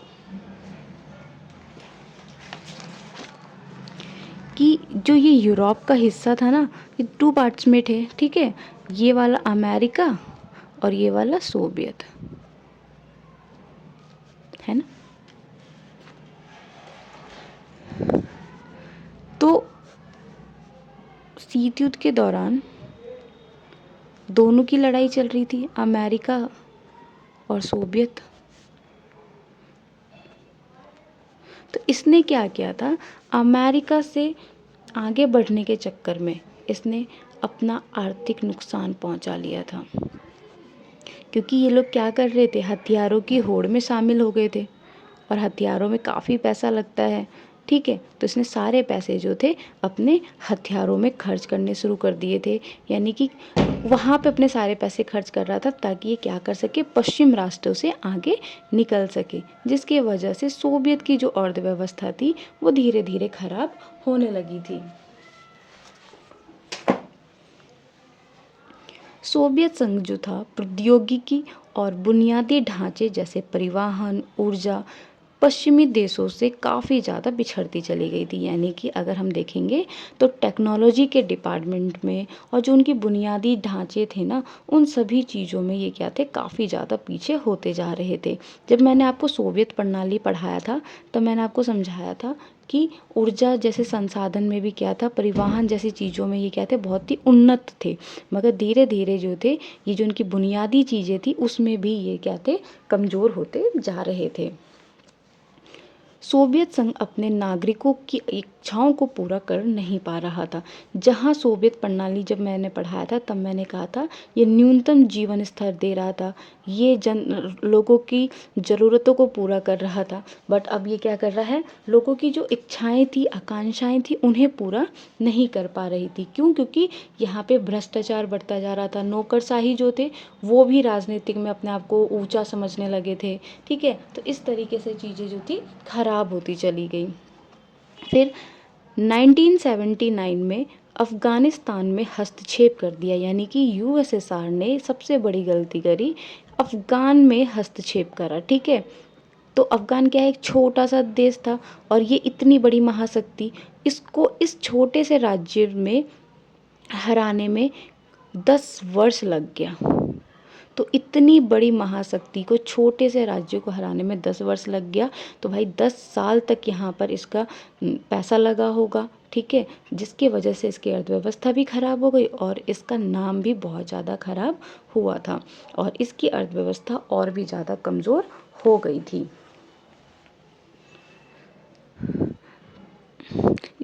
कि जो ये यूरोप का हिस्सा था ना, ये 2 पार्ट्स में थे, ठीक है, ये वाला अमेरिका और ये वाला सोवियत, है ना। तो शीत युद्ध के दौरान दोनों की लड़ाई चल रही थी, अमेरिका और सोवियत। तो इसने क्या किया था? अमेरिका से आगे बढ़ने के चक्कर में इसने अपना आर्थिक नुकसान पहुंचा लिया था, क्योंकि ये लोग क्या कर रहे थे? हथियारों की होड़ में शामिल हो गए थे, और हथियारों में काफ़ी पैसा लगता है, ठीक है। तो इसने सारे पैसे जो थे अपने हथियारों में खर्च करने शुरू कर दिए थे, यानी कि वहाँ पे अपने सारे पैसे खर्च कर रहा था, ताकि ये क्या कर सके? पश्चिम राष्ट्रों से आगे निकल सके, जिसकी वजह से सोवियत की जो अर्थव्यवस्था थी वो धीरे धीरे खराब होने लगी थी। सोवियत संघ जो था, प्रौद्योगिकी और बुनियादी ढांचे जैसे परिवहन, ऊर्जा पश्चिमी देशों से काफ़ी ज़्यादा पिछड़ती चली गई थी। यानी कि अगर हम देखेंगे तो टेक्नोलॉजी के डिपार्टमेंट में और जो उनकी बुनियादी ढांचे थे ना, उन सभी चीज़ों में ये क्या थे? काफ़ी ज़्यादा पीछे होते जा रहे थे। जब मैंने आपको सोवियत प्रणाली पढ़ाया था, तो मैंने आपको समझाया था कि ऊर्जा जैसे संसाधन में भी क्या था? परिवहन जैसी चीज़ों में ये क्या थे? बहुत ही उन्नत थे। मगर धीरे धीरे जो थे, ये जो उनकी बुनियादी चीज़ें थी उसमें भी ये क्या थे? कमज़ोर होते जा रहे थे। सोवियत संघ अपने नागरिकों की इच्छाओं को पूरा कर नहीं पा रहा था। जहाँ सोवियत प्रणाली जब मैंने पढ़ाया था, तब मैंने कहा था ये न्यूनतम जीवन स्तर दे रहा था, ये लोगों की ज़रूरतों को पूरा कर रहा था। बट अब ये क्या कर रहा है? लोगों की जो इच्छाएं थी, आकांक्षाएं थी, उन्हें पूरा नहीं कर पा रही थी। क्यों? क्योंकि यहाँ पे भ्रष्टाचार बढ़ता जा रहा था। नौकरशाही जो थे वो भी राजनीतिक में अपने आप को ऊंचा समझने लगे थे, ठीक है। तो इस तरीके से चीज़ें जो थी खराब होती चली गई। फिर 1979 में अफ़गानिस्तान में हस्तक्षेप कर दिया, यानी कि यूएसएसआर ने सबसे बड़ी गलती करी, अफ़गान में हस्तक्षेप करा, ठीक है। तो अफ़गान क्या है? एक छोटा सा देश था, और ये इतनी बड़ी महाशक्ति, इसको इस छोटे से राज्य में हराने में 10 वर्ष लग गया। तो इतनी बड़ी महाशक्ति को, छोटे से राज्य को हराने में 10 वर्ष लग गया, तो भाई 10 साल तक यहाँ पर इसका पैसा लगा होगा, ठीक है, जिसकी वजह से इसकी अर्थव्यवस्था भी खराब हो गई और इसका नाम भी बहुत ज़्यादा खराब हुआ था, और इसकी अर्थव्यवस्था और भी ज़्यादा कमज़ोर हो गई थी।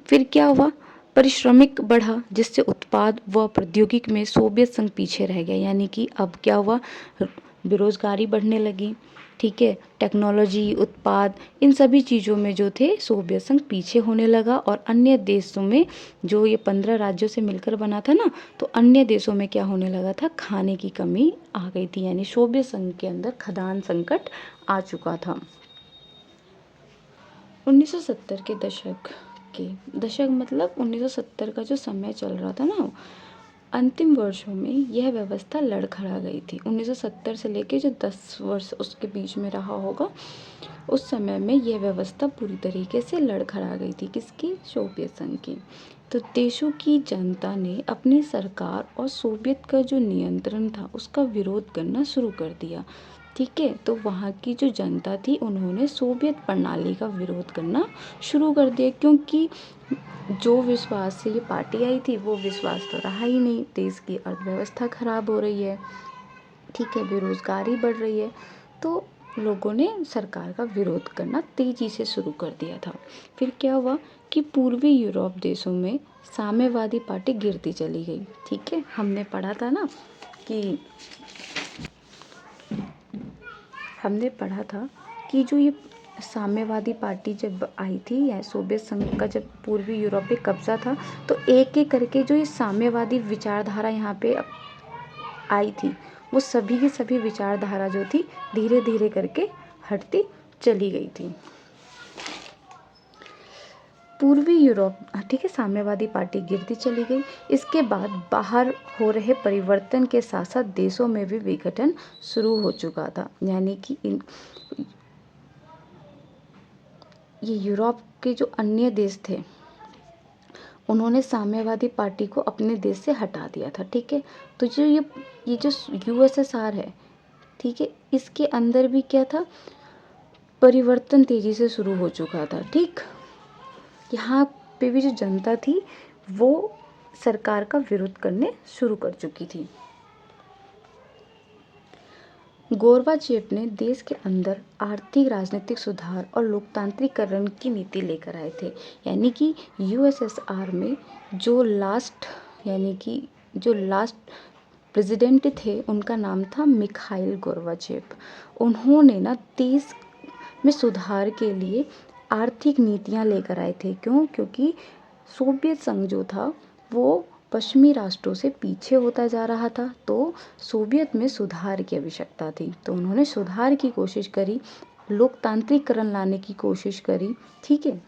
फिर क्या हुआ? परिश्रमिक बढ़ा, जिससे उत्पाद व प्रौद्योगिकी में सोवियत संघ पीछे रह गया। यानी कि अब क्या हुआ? बेरोजगारी बढ़ने लगी, ठीक है, टेक्नोलॉजी, उत्पाद, इन सभी चीज़ों में जो थे सोवियत संघ पीछे होने लगा, और अन्य देशों में, जो ये 15 राज्यों से मिलकर बना था ना, तो अन्य देशों में क्या होने लगा था? खाने की कमी आ गई थी। यानी सोवियत संघ के अंदर खाद्यान्न संकट आ चुका था। 1970 के दशक मतलब 1970 का जो समय चल रहा था ना, अंतिम वर्षों में यह व्यवस्था लड़खड़ा गई थी। 1970 से लेके जो 10 वर्ष उसके बीच में रहा होगा, उस समय में यह व्यवस्था पूरी तरीके से लड़खड़ा गई थी। किसकी? सोवियत संघ की। तो देशों की जनता ने अपनी सरकार और सोवियत का जो नियंत्रण था उसका विरोध करना शुरू कर दिया। ठीक है। तो वहाँ की जो जनता थी उन्होंने सोवियत प्रणाली का विरोध करना शुरू कर दिया, क्योंकि जो विश्वास से ये पार्टी आई थी वो विश्वास तो रहा ही नहीं। देश की अर्थव्यवस्था खराब हो रही है, ठीक है, बेरोजगारी बढ़ रही है, तो लोगों ने सरकार का विरोध करना तेजी से शुरू कर दिया था। फिर क्या हुआ कि पूर्वी यूरोप देशों में साम्यवादी पार्टी गिरती चली गई। ठीक है, हमने पढ़ा था ना कि जो ये साम्यवादी पार्टी जब आई थी या सोवियत संघ का जब पूर्वी यूरोप पे कब्जा था, तो एक एक करके जो ये साम्यवादी विचारधारा यहाँ पे आई थी, वो सभी की सभी विचारधारा जो थी धीरे धीरे करके हटती चली गई थी। पूर्वी यूरोप, ठीक है, साम्यवादी पार्टी गिरती चली गई। इसके बाद बाहर हो रहे परिवर्तन के साथ साथ देशों में भी विघटन शुरू हो चुका था। यानी कि ये यूरोप के जो अन्य देश थे उन्होंने साम्यवादी पार्टी को अपने देश से हटा दिया था। ठीक है, तो जो ये जो यूएसएसआर है, ठीक है, इसके अंदर भी क्या था, परिवर्तन तेजी से शुरू हो चुका था। ठीक, यहाँ पे भी जो जनता थी वो सरकार का विरोध करने शुरू कर चुकी थी। गोरबाचेव ने देश के अंदर आर्थिक राजनीतिक सुधार और लोकतांत्रिकरण की नीति लेकर आए थे। यानी कि यूएसएसआर में जो लास्ट प्रेसिडेंट थे उनका नाम था मिखाइल गोरबाचेव। उन्होंने ना देश में सुधार के लिए आर्थिक नीतियां लेकर आए थे। क्योंकि सोवियत संघ जो था वो पश्चिमी राष्ट्रों से पीछे होता जा रहा था, तो सोवियत में सुधार की आवश्यकता थी। तो उन्होंने सुधार की कोशिश करी, लोकतांत्रिकरण लाने की कोशिश करी। ठीक है,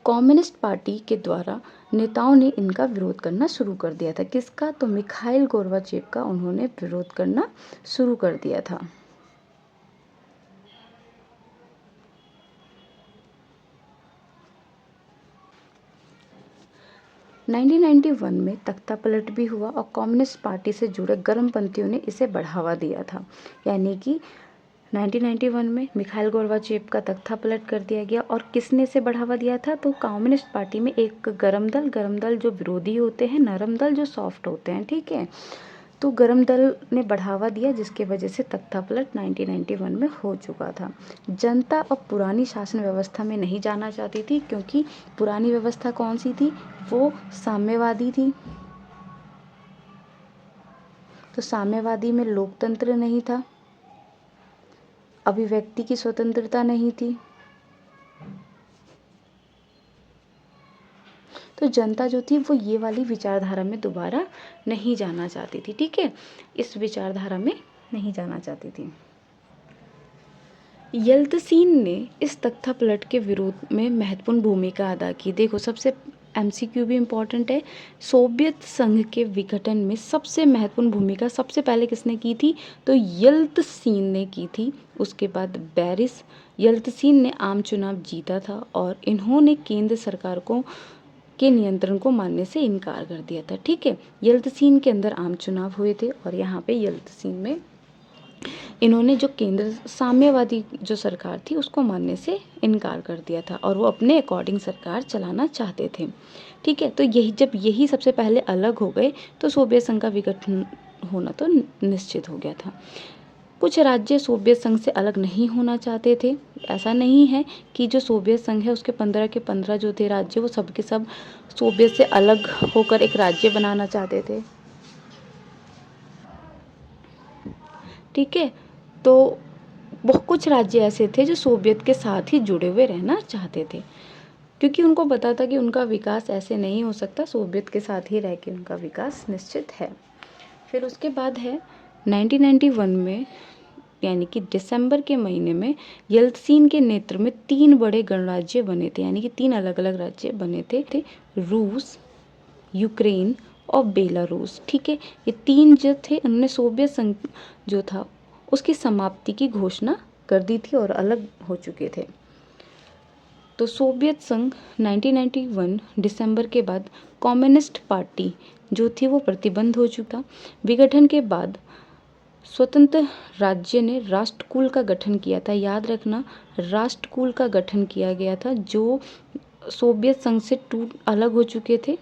कम्युनिस्ट पार्टी के द्वारा नेताओं ने इनका विरोध करना शुरू कर दिया था। किसका? तो मिखाइल गोरबाचेव का उन्होंने विरोध करना शुरू कर दिया था। (1991) में तख्ता पलट भी हुआ और कम्युनिस्ट पार्टी से जुड़े गर्मपंथियों ने इसे बढ़ावा दिया था। यानी कि 1991 में मिखाइल गोरबाचेव का तख्ता पलट कर दिया गया। और किसने इसे बढ़ावा दिया था? तो कम्युनिस्ट पार्टी में एक गरम दल जो विरोधी होते हैं, नरम दल जो सॉफ्ट होते हैं। ठीक है, तो गरम दल ने बढ़ावा दिया, जिसके वजह से तख्ता पलट 1991 में हो चुका था। जनता अब पुरानी शासन व्यवस्था में नहीं जाना चाहती थी, क्योंकि पुरानी व्यवस्था कौन सी थी? वो साम्यवादी थी। तो साम्यवादी में लोकतंत्र नहीं था, अभिव्यक्ति की स्वतंत्रता नहीं थी। तो जनता जो थी वो ये वाली विचारधारा में दोबारा नहीं जाना चाहती थी। ठीक है, इस विचारधारा में नहीं जाना चाहती थी। यल्तसीन ने इस तख्ता पलट के विरोध में महत्वपूर्ण भूमिका अदा की। देखो, सबसे एमसीक्यू भी इम्पॉर्टेंट है। सोवियत संघ के विघटन में सबसे महत्वपूर्ण भूमिका सबसे पहले किसने की थी? तो यल्तसीन ने की थी। उसके बाद बोरिस यल्तसीन ने आम चुनाव जीता था और इन्होंने केंद्र सरकार के नियंत्रण को मानने से इनकार कर दिया था। ठीक है, यल्तसीन के अंदर आम चुनाव हुए थे और यहाँ पे यल्तसीन में इन्होंने जो केंद्र साम्यवादी जो सरकार थी उसको मानने से इनकार कर दिया था और वो अपने अकॉर्डिंग सरकार चलाना चाहते थे। ठीक है, तो यही सबसे पहले अलग हो गए तो सोवियत संघ का विघटन होना तो निश्चित हो गया था। कुछ राज्य सोवियत संघ से अलग नहीं होना चाहते थे। ऐसा नहीं है कि जो सोवियत संघ है उसके 15 के 15 जो थे राज्य, वो सब के सब सोवियत से अलग होकर एक राज्य बनाना चाहते थे। ठीक है, तो बहुत कुछ राज्य ऐसे थे जो सोवियत के साथ ही जुड़े हुए रहना चाहते थे, क्योंकि उनको पता था कि उनका विकास ऐसे नहीं हो सकता, सोवियत के साथ ही रह के उनका विकास निश्चित है। फिर उसके बाद है 1991 में, यानी कि दिसंबर के महीने में यल्तसीन के नेतृत्व में 3 बड़े गणराज्य बने थे। यानी कि 3 अलग अलग राज्य बने थे, रूस, यूक्रेन और बेलारूस। ठीक है, ये 3 जो थे उन्होंने सोवियत संघ जो था उसकी समाप्ति की घोषणा कर दी थी और अलग हो चुके थे। तो सोवियत संघ 1991 दिसंबर के बाद कम्युनिस्ट पार्टी जो थी वो प्रतिबंध हो चुका। विघटन के बाद स्वतंत्र राज्य ने राष्ट्रकूल का गठन किया था। याद रखना, राष्ट्रकूल का गठन किया गया था जो सोवियत संघ से अलग हो चुके थे।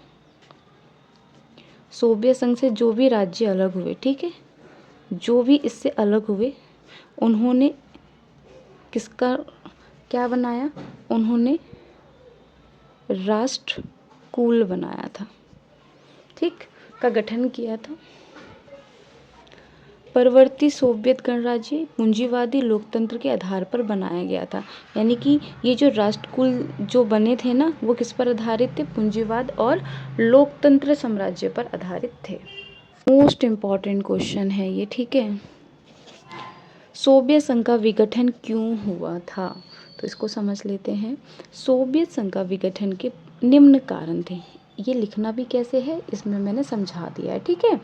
सोवियत संघ से जो भी राज्य अलग हुए, ठीक है, जो भी इससे अलग हुए, उन्होंने किसका क्या बनाया? उन्होंने राष्ट्रकूल बनाया था, ठीक, का गठन किया था। परवर्ती सोवियत गणराज्य पूंजीवादी लोकतंत्र के आधार पर बनाया गया था। यानी कि ये जो राष्ट्रकूल जो बने थे ना, वो किस पर आधारित थे? पूंजीवाद और लोकतंत्र साम्राज्य पर आधारित थे। मोस्ट इम्पॉर्टेंट क्वेश्चन है ये, ठीक है। सोवियत संघ का विघटन क्यों हुआ था? तो इसको समझ लेते हैं। सोवियत संघ का विघटन के निम्न कारण थे। ये लिखना भी कैसे है इसमें मैंने समझा दिया है, ठीक है।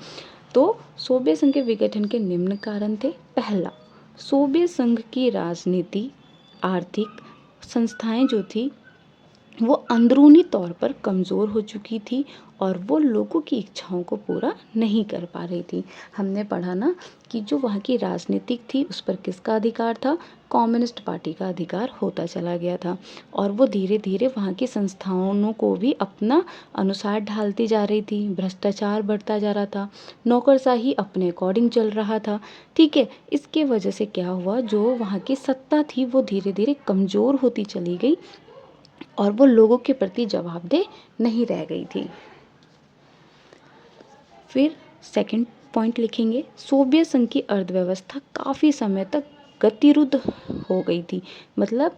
तो सोवियत संघ के विघटन के निम्न कारण थे। पहला, सोवियत संघ की राजनीति, आर्थिक संस्थाएं जो थी वो अंदरूनी तौर पर कमज़ोर हो चुकी थी और वो लोगों की इच्छाओं को पूरा नहीं कर पा रही थी। हमने पढ़ा ना कि जो वहाँ की राजनीतिक थी उस पर किसका अधिकार था? कम्युनिस्ट पार्टी का अधिकार होता चला गया था और वो धीरे धीरे वहाँ की संस्थाओं को भी अपना अनुसार ढालती जा रही थी। भ्रष्टाचार बढ़ता जा रहा था, नौकरशाही अपने अकॉर्डिंग चल रहा था, ठीक है। इसके वजह से क्या हुआ, जो वहाँ की सत्ता थी वो धीरे धीरे कमज़ोर होती चली गई और वो लोगों के प्रति जवाबदेह नहीं रह गई थी। फिर सेकंड पॉइंट लिखेंगे, सोवियत संघ की अर्थव्यवस्था काफ़ी समय तक गतिरुद्ध हो गई थी। मतलब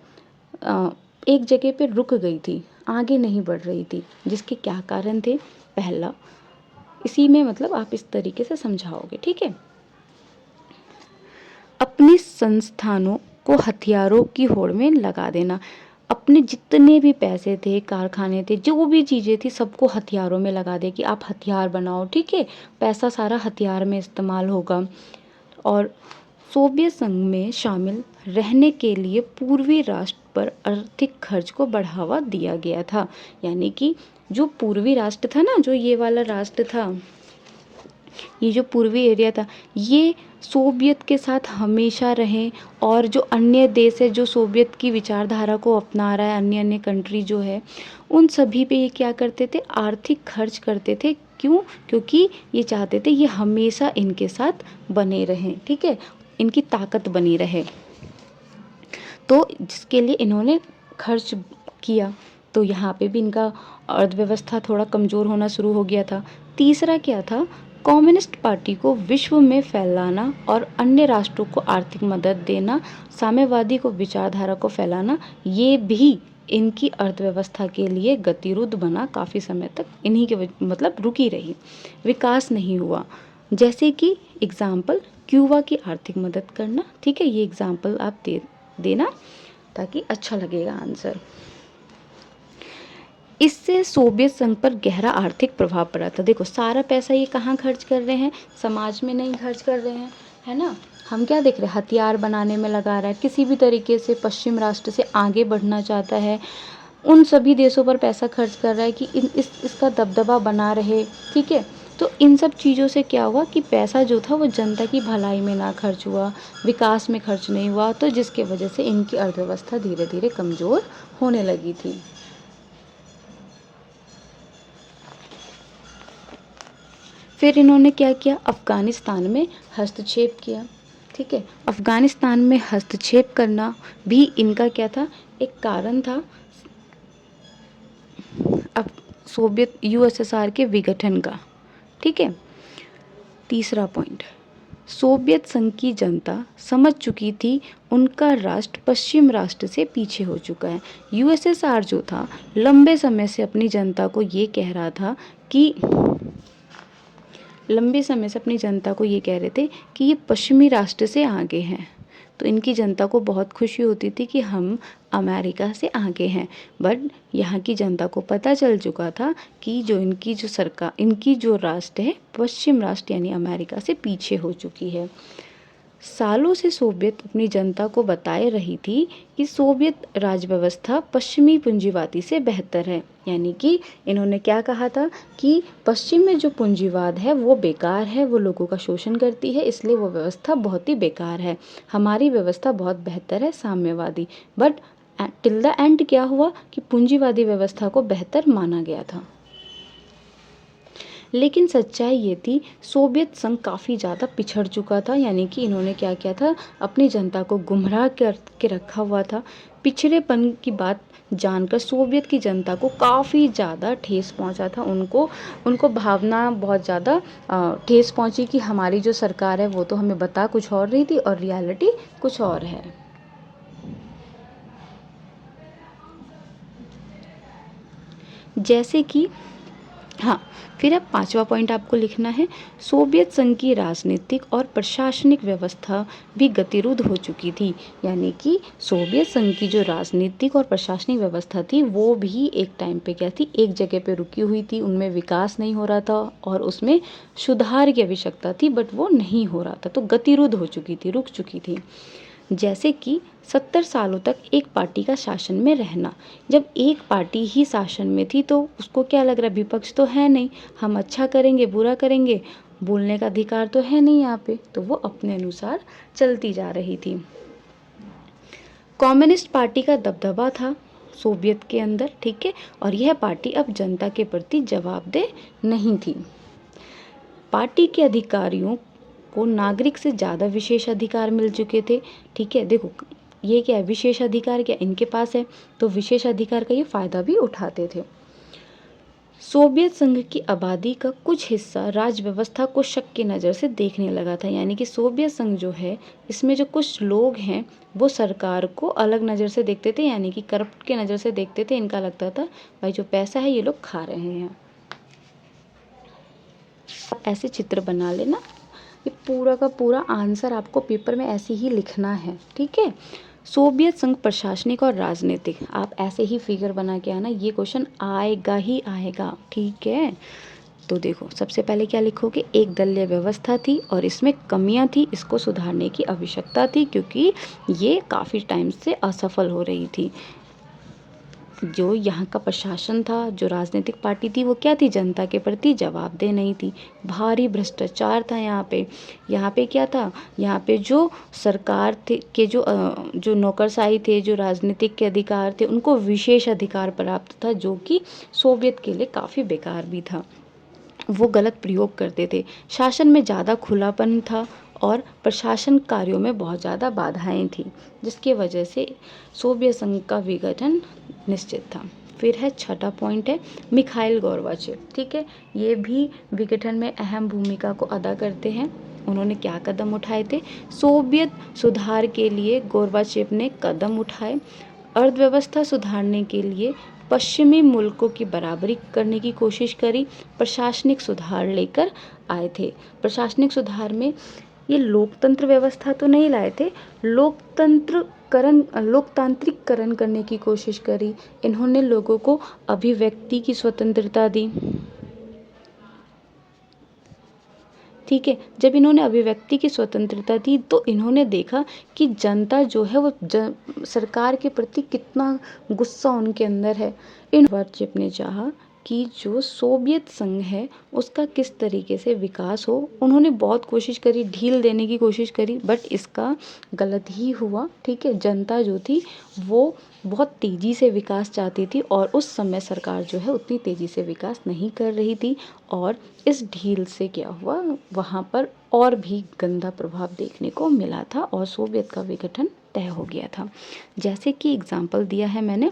एक जगह पे रुक गई थी, आगे नहीं बढ़ रही थी। जिसके क्या कारण थे? पहला, इसी में मतलब आप इस तरीके से समझाओगे, ठीक है। अपने संस्थानों को हथियारों की होड़ में लगा देना। अपने जितने भी पैसे थे, कारखाने थे, जो भी चीज़ें थी, सबको हथियारों में लगा दे कि आप हथियार बनाओ, ठीक है, पैसा सारा हथियार में इस्तेमाल होगा। और सोवियत संघ में शामिल रहने के लिए पूर्वी राष्ट्र पर आर्थिक खर्च को बढ़ावा दिया गया था। यानी कि जो पूर्वी राष्ट्र था ना, जो ये वाला राष्ट्र था, ये जो पूर्वी एरिया था, ये सोवियत के साथ हमेशा रहे और जो अन्य देश है जो सोवियत की विचारधारा को अपना रहा है, अन्य अन्य कंट्री जो है, उन सभी पे ये क्या करते थे? आर्थिक खर्च करते थे। क्यों? क्योंकि ये चाहते थे ये हमेशा इनके साथ बने रहें, ठीक है, इनकी ताकत बनी रहे। तो जिसके लिए इन्होंने खर्च किया, तो यहाँ पे भी इनका अर्थव्यवस्था थोड़ा कमज़ोर होना शुरू हो गया था। तीसरा क्या था? कम्युनिस्ट पार्टी को विश्व में फैलाना और अन्य राष्ट्रों को आर्थिक मदद देना, साम्यवादी को विचारधारा को फैलाना, ये भी इनकी अर्थव्यवस्था के लिए गतिरुद्ध बना। काफ़ी समय तक इन्हीं के मतलब रुकी रही, विकास नहीं हुआ। जैसे कि एग्जाम्पल, क्यूबा की आर्थिक मदद करना, ठीक है, ये एग्जाम्पल आप देना ताकि अच्छा लगेगा आंसर। इससे सोवियत संघ पर गहरा आर्थिक प्रभाव पड़ा था। देखो सारा पैसा ये कहाँ खर्च कर रहे हैं? समाज में नहीं खर्च कर रहे हैं, है ना। हम क्या देख रहे हैं? हथियार बनाने में लगा रहा है, किसी भी तरीके से पश्चिम राष्ट्र से आगे बढ़ना चाहता है, उन सभी देशों पर पैसा खर्च कर रहा है कि इसका दबदबा बना रहे, ठीक है। तो इन सब चीज़ों से क्या हुआ कि पैसा जो था वो जनता की भलाई में ना खर्च हुआ, विकास में खर्च नहीं हुआ, तो जिसके वजह से इनकी अर्थव्यवस्था धीरे धीरे कमज़ोर होने लगी थी। फिर इन्होंने क्या किया? अफ़गानिस्तान में हस्तक्षेप किया, ठीक है। अफ़गानिस्तान में हस्तक्षेप करना भी इनका क्या था? एक कारण था अब सोवियत यूएसएसआर के विघटन का, ठीक है। तीसरा पॉइंट, सोवियत संघ की जनता समझ चुकी थी उनका राष्ट्र पश्चिम राष्ट्र से पीछे हो चुका है। यूएसएसआर जो था लंबे समय से अपनी जनता को ये कह रहा था कि लंबे समय से अपनी जनता को ये कह रहे थे कि ये पश्चिमी राष्ट्र से आगे हैं। तो इनकी जनता को बहुत खुशी होती थी कि हम अमेरिका से आगे हैं। बट यहाँ की जनता को पता चल चुका था कि जो इनकी जो सरकार, इनकी जो राष्ट्र है पश्चिम राष्ट्र यानी अमेरिका से पीछे हो चुकी है। सालों से सोवियत अपनी जनता को बताए रही थी कि सोवियत राज व्यवस्था पश्चिमी पूंजीवादी से बेहतर है। यानी कि इन्होंने क्या कहा था कि पश्चिम में जो पूंजीवाद है वो बेकार है, वो लोगों का शोषण करती है, इसलिए वो व्यवस्था बहुत ही बेकार है, हमारी व्यवस्था बहुत बेहतर है साम्यवादी। बट टिल द एंड क्या हुआ कि पूंजीवादी व्यवस्था को बेहतर माना गया था। लेकिन सच्चाई ये थी, सोवियत संघ काफ़ी ज़्यादा पिछड़ चुका था। यानी कि इन्होंने क्या किया था, अपनी जनता को गुमराह करके रखा हुआ था। पिछड़ेपन की बात जानकर सोवियत की जनता को काफ़ी ज़्यादा ठेस पहुंचा था। उनको भावना बहुत ज़्यादा ठेस पहुंची कि हमारी जो सरकार है वो तो हमें बता कुछ और रही थी और रियलिटी कुछ और है। जैसे कि हाँ, फिर अब 5वां पॉइंट आपको लिखना है, सोवियत संघ की राजनीतिक और प्रशासनिक व्यवस्था भी गतिरोध हो चुकी थी। यानी कि सोवियत संघ की जो राजनीतिक और प्रशासनिक व्यवस्था थी वो भी एक टाइम पे क्या थी, एक जगह पे रुकी हुई थी, उनमें विकास नहीं हो रहा था और उसमें सुधार की आवश्यकता थी, बट वो नहीं हो रहा था, तो गतिरोध हो चुकी थी, रुक चुकी थी। जैसे कि 70 सालों तक एक पार्टी का शासन में रहना। जब एक पार्टी ही शासन में थी तो उसको क्या लग रहा है, विपक्ष तो है नहीं, हम अच्छा करेंगे बुरा करेंगे, बोलने का अधिकार तो है नहीं यहाँ पे, तो वो अपने अनुसार चलती जा रही थी। कम्युनिस्ट पार्टी का दबदबा था सोवियत के अंदर, ठीक है, और यह पार्टी अब जनता के प्रति जवाबदेह नहीं थी। पार्टी के अधिकारियों को नागरिक से ज़्यादा विशेष अधिकार मिल चुके थे, ठीक है। देखो ये क्या है, विशेष अधिकार क्या इनके पास है, तो विशेष अधिकार का ये फ़ायदा भी उठाते थे। सोवियत संघ की आबादी का कुछ हिस्सा राज व्यवस्था को शक की नज़र से देखने लगा था। यानी कि सोवियत संघ जो है, इसमें जो कुछ लोग हैं वो सरकार को अलग नज़र से देखते थे, यानी कि करप्ट के नज़र से देखते थे। इनका लगता था भाई जो पैसा है ये लोग खा रहे हैं। आप ऐसे चित्र बना लेना, ये पूरा का पूरा आंसर आपको पेपर में ऐसे ही लिखना है, ठीक है। सोवियत संघ प्रशासनिक और राजनीतिक, आप ऐसे ही फिगर बना के आना, ये क्वेश्चन आएगा ही आएगा, ठीक है। तो देखो सबसे पहले क्या लिखोगे, एक दलीय व्यवस्था थी और इसमें कमियां थी, इसको सुधारने की आवश्यकता थी क्योंकि ये काफ़ी टाइम से असफल हो रही थी। जो यहाँ का प्रशासन था, जो राजनीतिक पार्टी थी वो क्या थी, जनता के प्रति जवाबदेह नहीं थी, भारी भ्रष्टाचार था यहाँ पे क्या था, यहाँ पे जो सरकार थे के जो नौकरशाही थे, जो राजनीतिक के अधिकार थे, उनको विशेष अधिकार प्राप्त था, जो कि सोवियत के लिए काफ़ी बेकार भी था, वो गलत प्रयोग करते थे। शासन में ज़्यादा खुलापन था और प्रशासन कार्यों में बहुत ज़्यादा बाधाएं थी, जिसकी वजह से सोवियत संघ का विघटन निश्चित था। फिर है 6वां पॉइंट है मिखाइल गोर्बाचेव, ठीक है, ये भी विघटन में अहम भूमिका को अदा करते हैं। उन्होंने क्या कदम उठाए थे, सोवियत सुधार के लिए गोर्बाचेव ने कदम उठाए, अर्थव्यवस्था सुधारने के लिए पश्चिमी मुल्कों की बराबरी करने की कोशिश करी, प्रशासनिक सुधार लेकर आए थे। प्रशासनिक सुधार में ये लोकतंत्र व्यवस्था तो नहीं लाए थे, लोकतांत्रिककरण करने की कोशिश करी। इन्होंने लोगों को अभिव्यक्ति की स्वतंत्रता दी, ठीक है। जब इन्होंने अभिव्यक्ति की स्वतंत्रता दी तो इन्होंने देखा कि जनता जो है वो सरकार के प्रति कितना गुस्सा उनके अंदर है। इन वर्चिप ने चाहा कि जो सोवियत संघ है उसका किस तरीके से विकास हो। उन्होंने बहुत कोशिश करी, ढील देने की कोशिश करी, बट इसका गलत ही हुआ, ठीक है। जनता जो थी वो बहुत तेज़ी से विकास चाहती थी और उस समय सरकार जो है उतनी तेज़ी से विकास नहीं कर रही थी, और इस ढील से क्या हुआ, वहाँ पर और भी गंदा प्रभाव देखने को मिला था और सोवियत का विघटन तय हो गया था। जैसे कि एग्जाम्पल दिया है मैंने,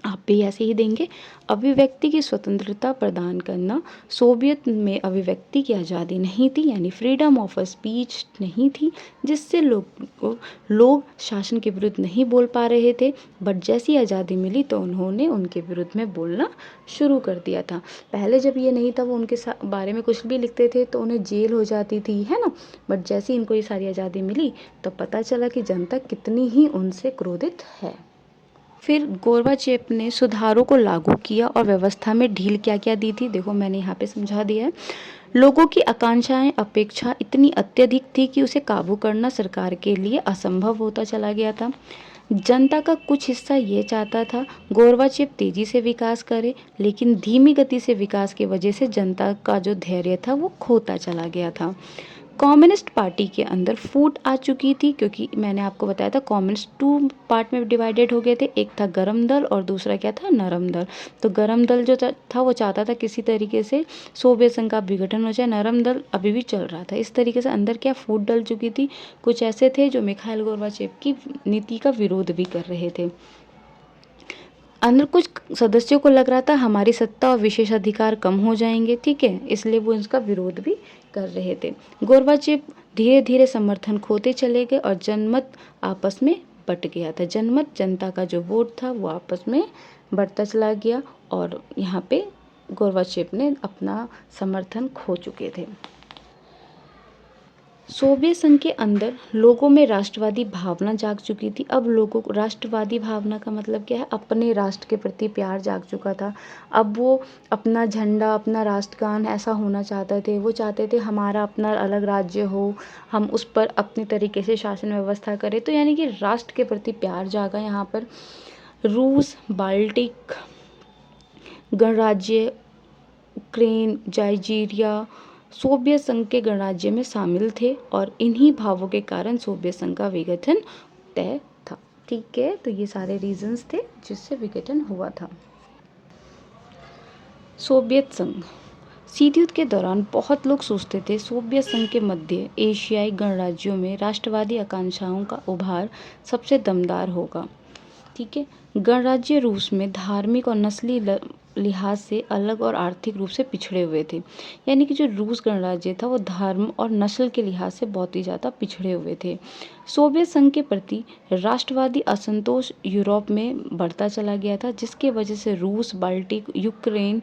आप भी ऐसे ही देंगे। अभिव्यक्ति की स्वतंत्रता प्रदान करना, सोवियत में अभिव्यक्ति की आज़ादी नहीं थी, यानी फ्रीडम ऑफ स्पीच नहीं थी, जिससे लोग शासन के विरुद्ध नहीं बोल पा रहे थे। बट जैसी आज़ादी मिली तो उन्होंने उनके विरुद्ध में बोलना शुरू कर दिया था। पहले जब ये नहीं था, वो उनके बारे में कुछ भी लिखते थे तो उन्हें जेल हो जाती थी, है ना। बट जैसे इनको ये सारी आज़ादी मिली तो पता चला कि जनता कितनी ही उनसे क्रोधित है। फिर गोर्बाचेव ने सुधारों को लागू किया और व्यवस्था में ढील क्या क्या दी थी, देखो मैंने यहाँ पे समझा दिया है। लोगों की आकांक्षाएं अपेक्षा इतनी अत्यधिक थी कि उसे काबू करना सरकार के लिए असंभव होता चला गया था। जनता का कुछ हिस्सा ये चाहता था गोर्बाचेव तेजी से विकास करे, लेकिन धीमी गति से विकास की वजह से जनता का जो धैर्य था वो खोता चला गया था। कम्युनिस्ट पार्टी के अंदर फूट आ चुकी थी, क्योंकि मैंने आपको बताया था कम्युनिस्ट 2 पार्ट में डिवाइडेड हो गए थे, एक था गरम दल और दूसरा क्या था, नरम दल। तो गरम दल जो था वो चाहता था किसी तरीके से सोवियत संघ का विघटन हो जाए, नरम दल अभी भी चल रहा था। इस तरीके से अंदर क्या फूट डल चुकी थी। कुछ ऐसे थे जो मिखाइल गोर्बाचेव की नीति का विरोध भी कर रहे थे। अंदर कुछ सदस्यों को लग रहा था हमारी सत्ता और विशेषाधिकार कम हो जाएंगे, ठीक है, इसलिए वो इसका विरोध भी कर रहे थे। गोर्बाचेव धीरे धीरे समर्थन खोते चले गए और जनमत आपस में बट गया था। जनमत, जनता का जो वोट था वो आपस में बढ़ता चला गया और यहाँ पे गोर्बाचेव ने अपना समर्थन खो चुके थे। सोवियत संघ के अंदर लोगों में राष्ट्रवादी भावना जाग चुकी थी। अब लोगों को राष्ट्रवादी भावना का मतलब क्या है, अपने राष्ट्र के प्रति प्यार जाग चुका था। अब वो अपना झंडा, अपना राष्ट्रगान ऐसा होना चाहते थे। वो चाहते थे हमारा अपना अलग राज्य हो, हम उस पर अपनी तरीके से शासन व्यवस्था करें। तो यानी कि राष्ट्र के प्रति प्यार जागा यहाँ पर। रूस, बाल्टिक गणराज्य, यूक्रेन, जाइजीरिया सोवियत संघ के गणराज्य में शामिल थे और इन्हीं भावों के कारण सोवियत संघ का विघटन तय था। ठीक है, तो ये सारे रीजंस थे जिससे विघटन हुआ था। सोवियत संघ शीत युद्ध के दौरान बहुत लोग सोचते थे सोवियत संघ के मध्य एशियाई गणराज्यों में राष्ट्रवादी आकांक्षाओं का उभार सबसे दमदार होगा। ठीक है, गणराज्य रूस में धार्मिक और नस्ली लिहाज से अलग और आर्थिक रूप से पिछड़े हुए थे। यानी कि जो रूस गणराज्य था वो धर्म और नस्ल के लिहाज से बहुत ही ज़्यादा पिछड़े हुए थे। सोवियत संघ के प्रति राष्ट्रवादी असंतोष यूरोप में बढ़ता चला गया था, जिसके वजह से रूस, बाल्टिक, यूक्रेन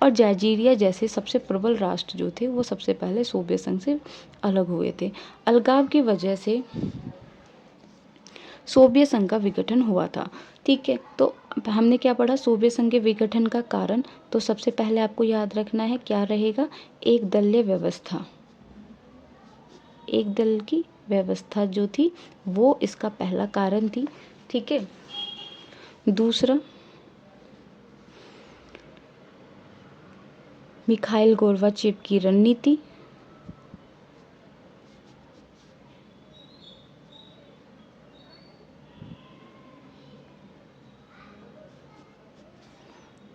और जाइजीरिया जैसे सबसे प्रबल राष्ट्र जो थे वो सबसे पहले सोवियत संघ से अलग हुए थे। अलगाव की वजह से सोवियत संघ का विघटन हुआ था। ठीक है, तो हमने क्या पढ़ा सोवियत संघ के विघटन का कारण, तो सबसे पहले आपको याद रखना है क्या रहेगा, एक दलीय व्यवस्था। एक दल की व्यवस्था जो थी वो इसका पहला कारण थी। ठीक है, दूसरा मिखाइल गोर्बाचेव की रणनीति।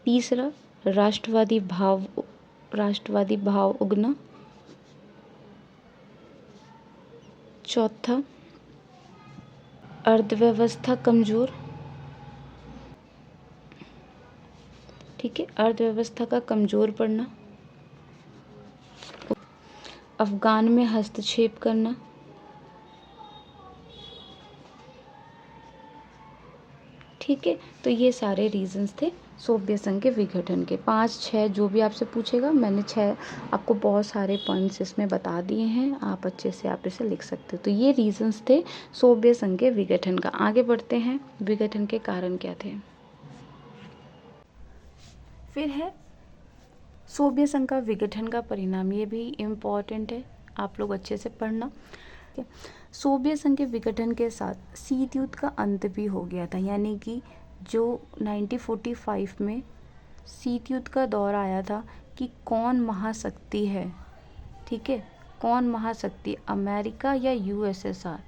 तीसरा राष्ट्रवादी भाव उगना। चौथा अर्थव्यवस्था कमजोर। ठीक है, अर्थव्यवस्था का कमजोर पड़ना। अफगान में हस्तक्षेप करना। ठीक है, तो ये सारे रीजंस थे सोवियत संघ के विघटन के। 5-6 जो भी आपसे पूछेगा, मैंने 6 आपको बहुत सारे पॉइंट्स इसमें बता दिए हैं, आप अच्छे से आप इसे लिख सकते हो। तो ये रीजंस थे सोवियत संघ के विघटन का। आगे बढ़ते हैं, विघटन के कारण क्या थे। फिर है सोवियत संघ का विघटन का परिणाम, ये भी इम्पॉर्टेंट है, आप लोग अच्छे से पढ़ना। सोवियत संघ के विघटन के साथ शीत युद्ध का अंत भी हो गया था। यानी कि जो 1945 में शीत युद्ध का दौर आया था कि कौन महाशक्ति है, ठीक है, कौन महाशक्ति, अमेरिका या यूएसएसआर,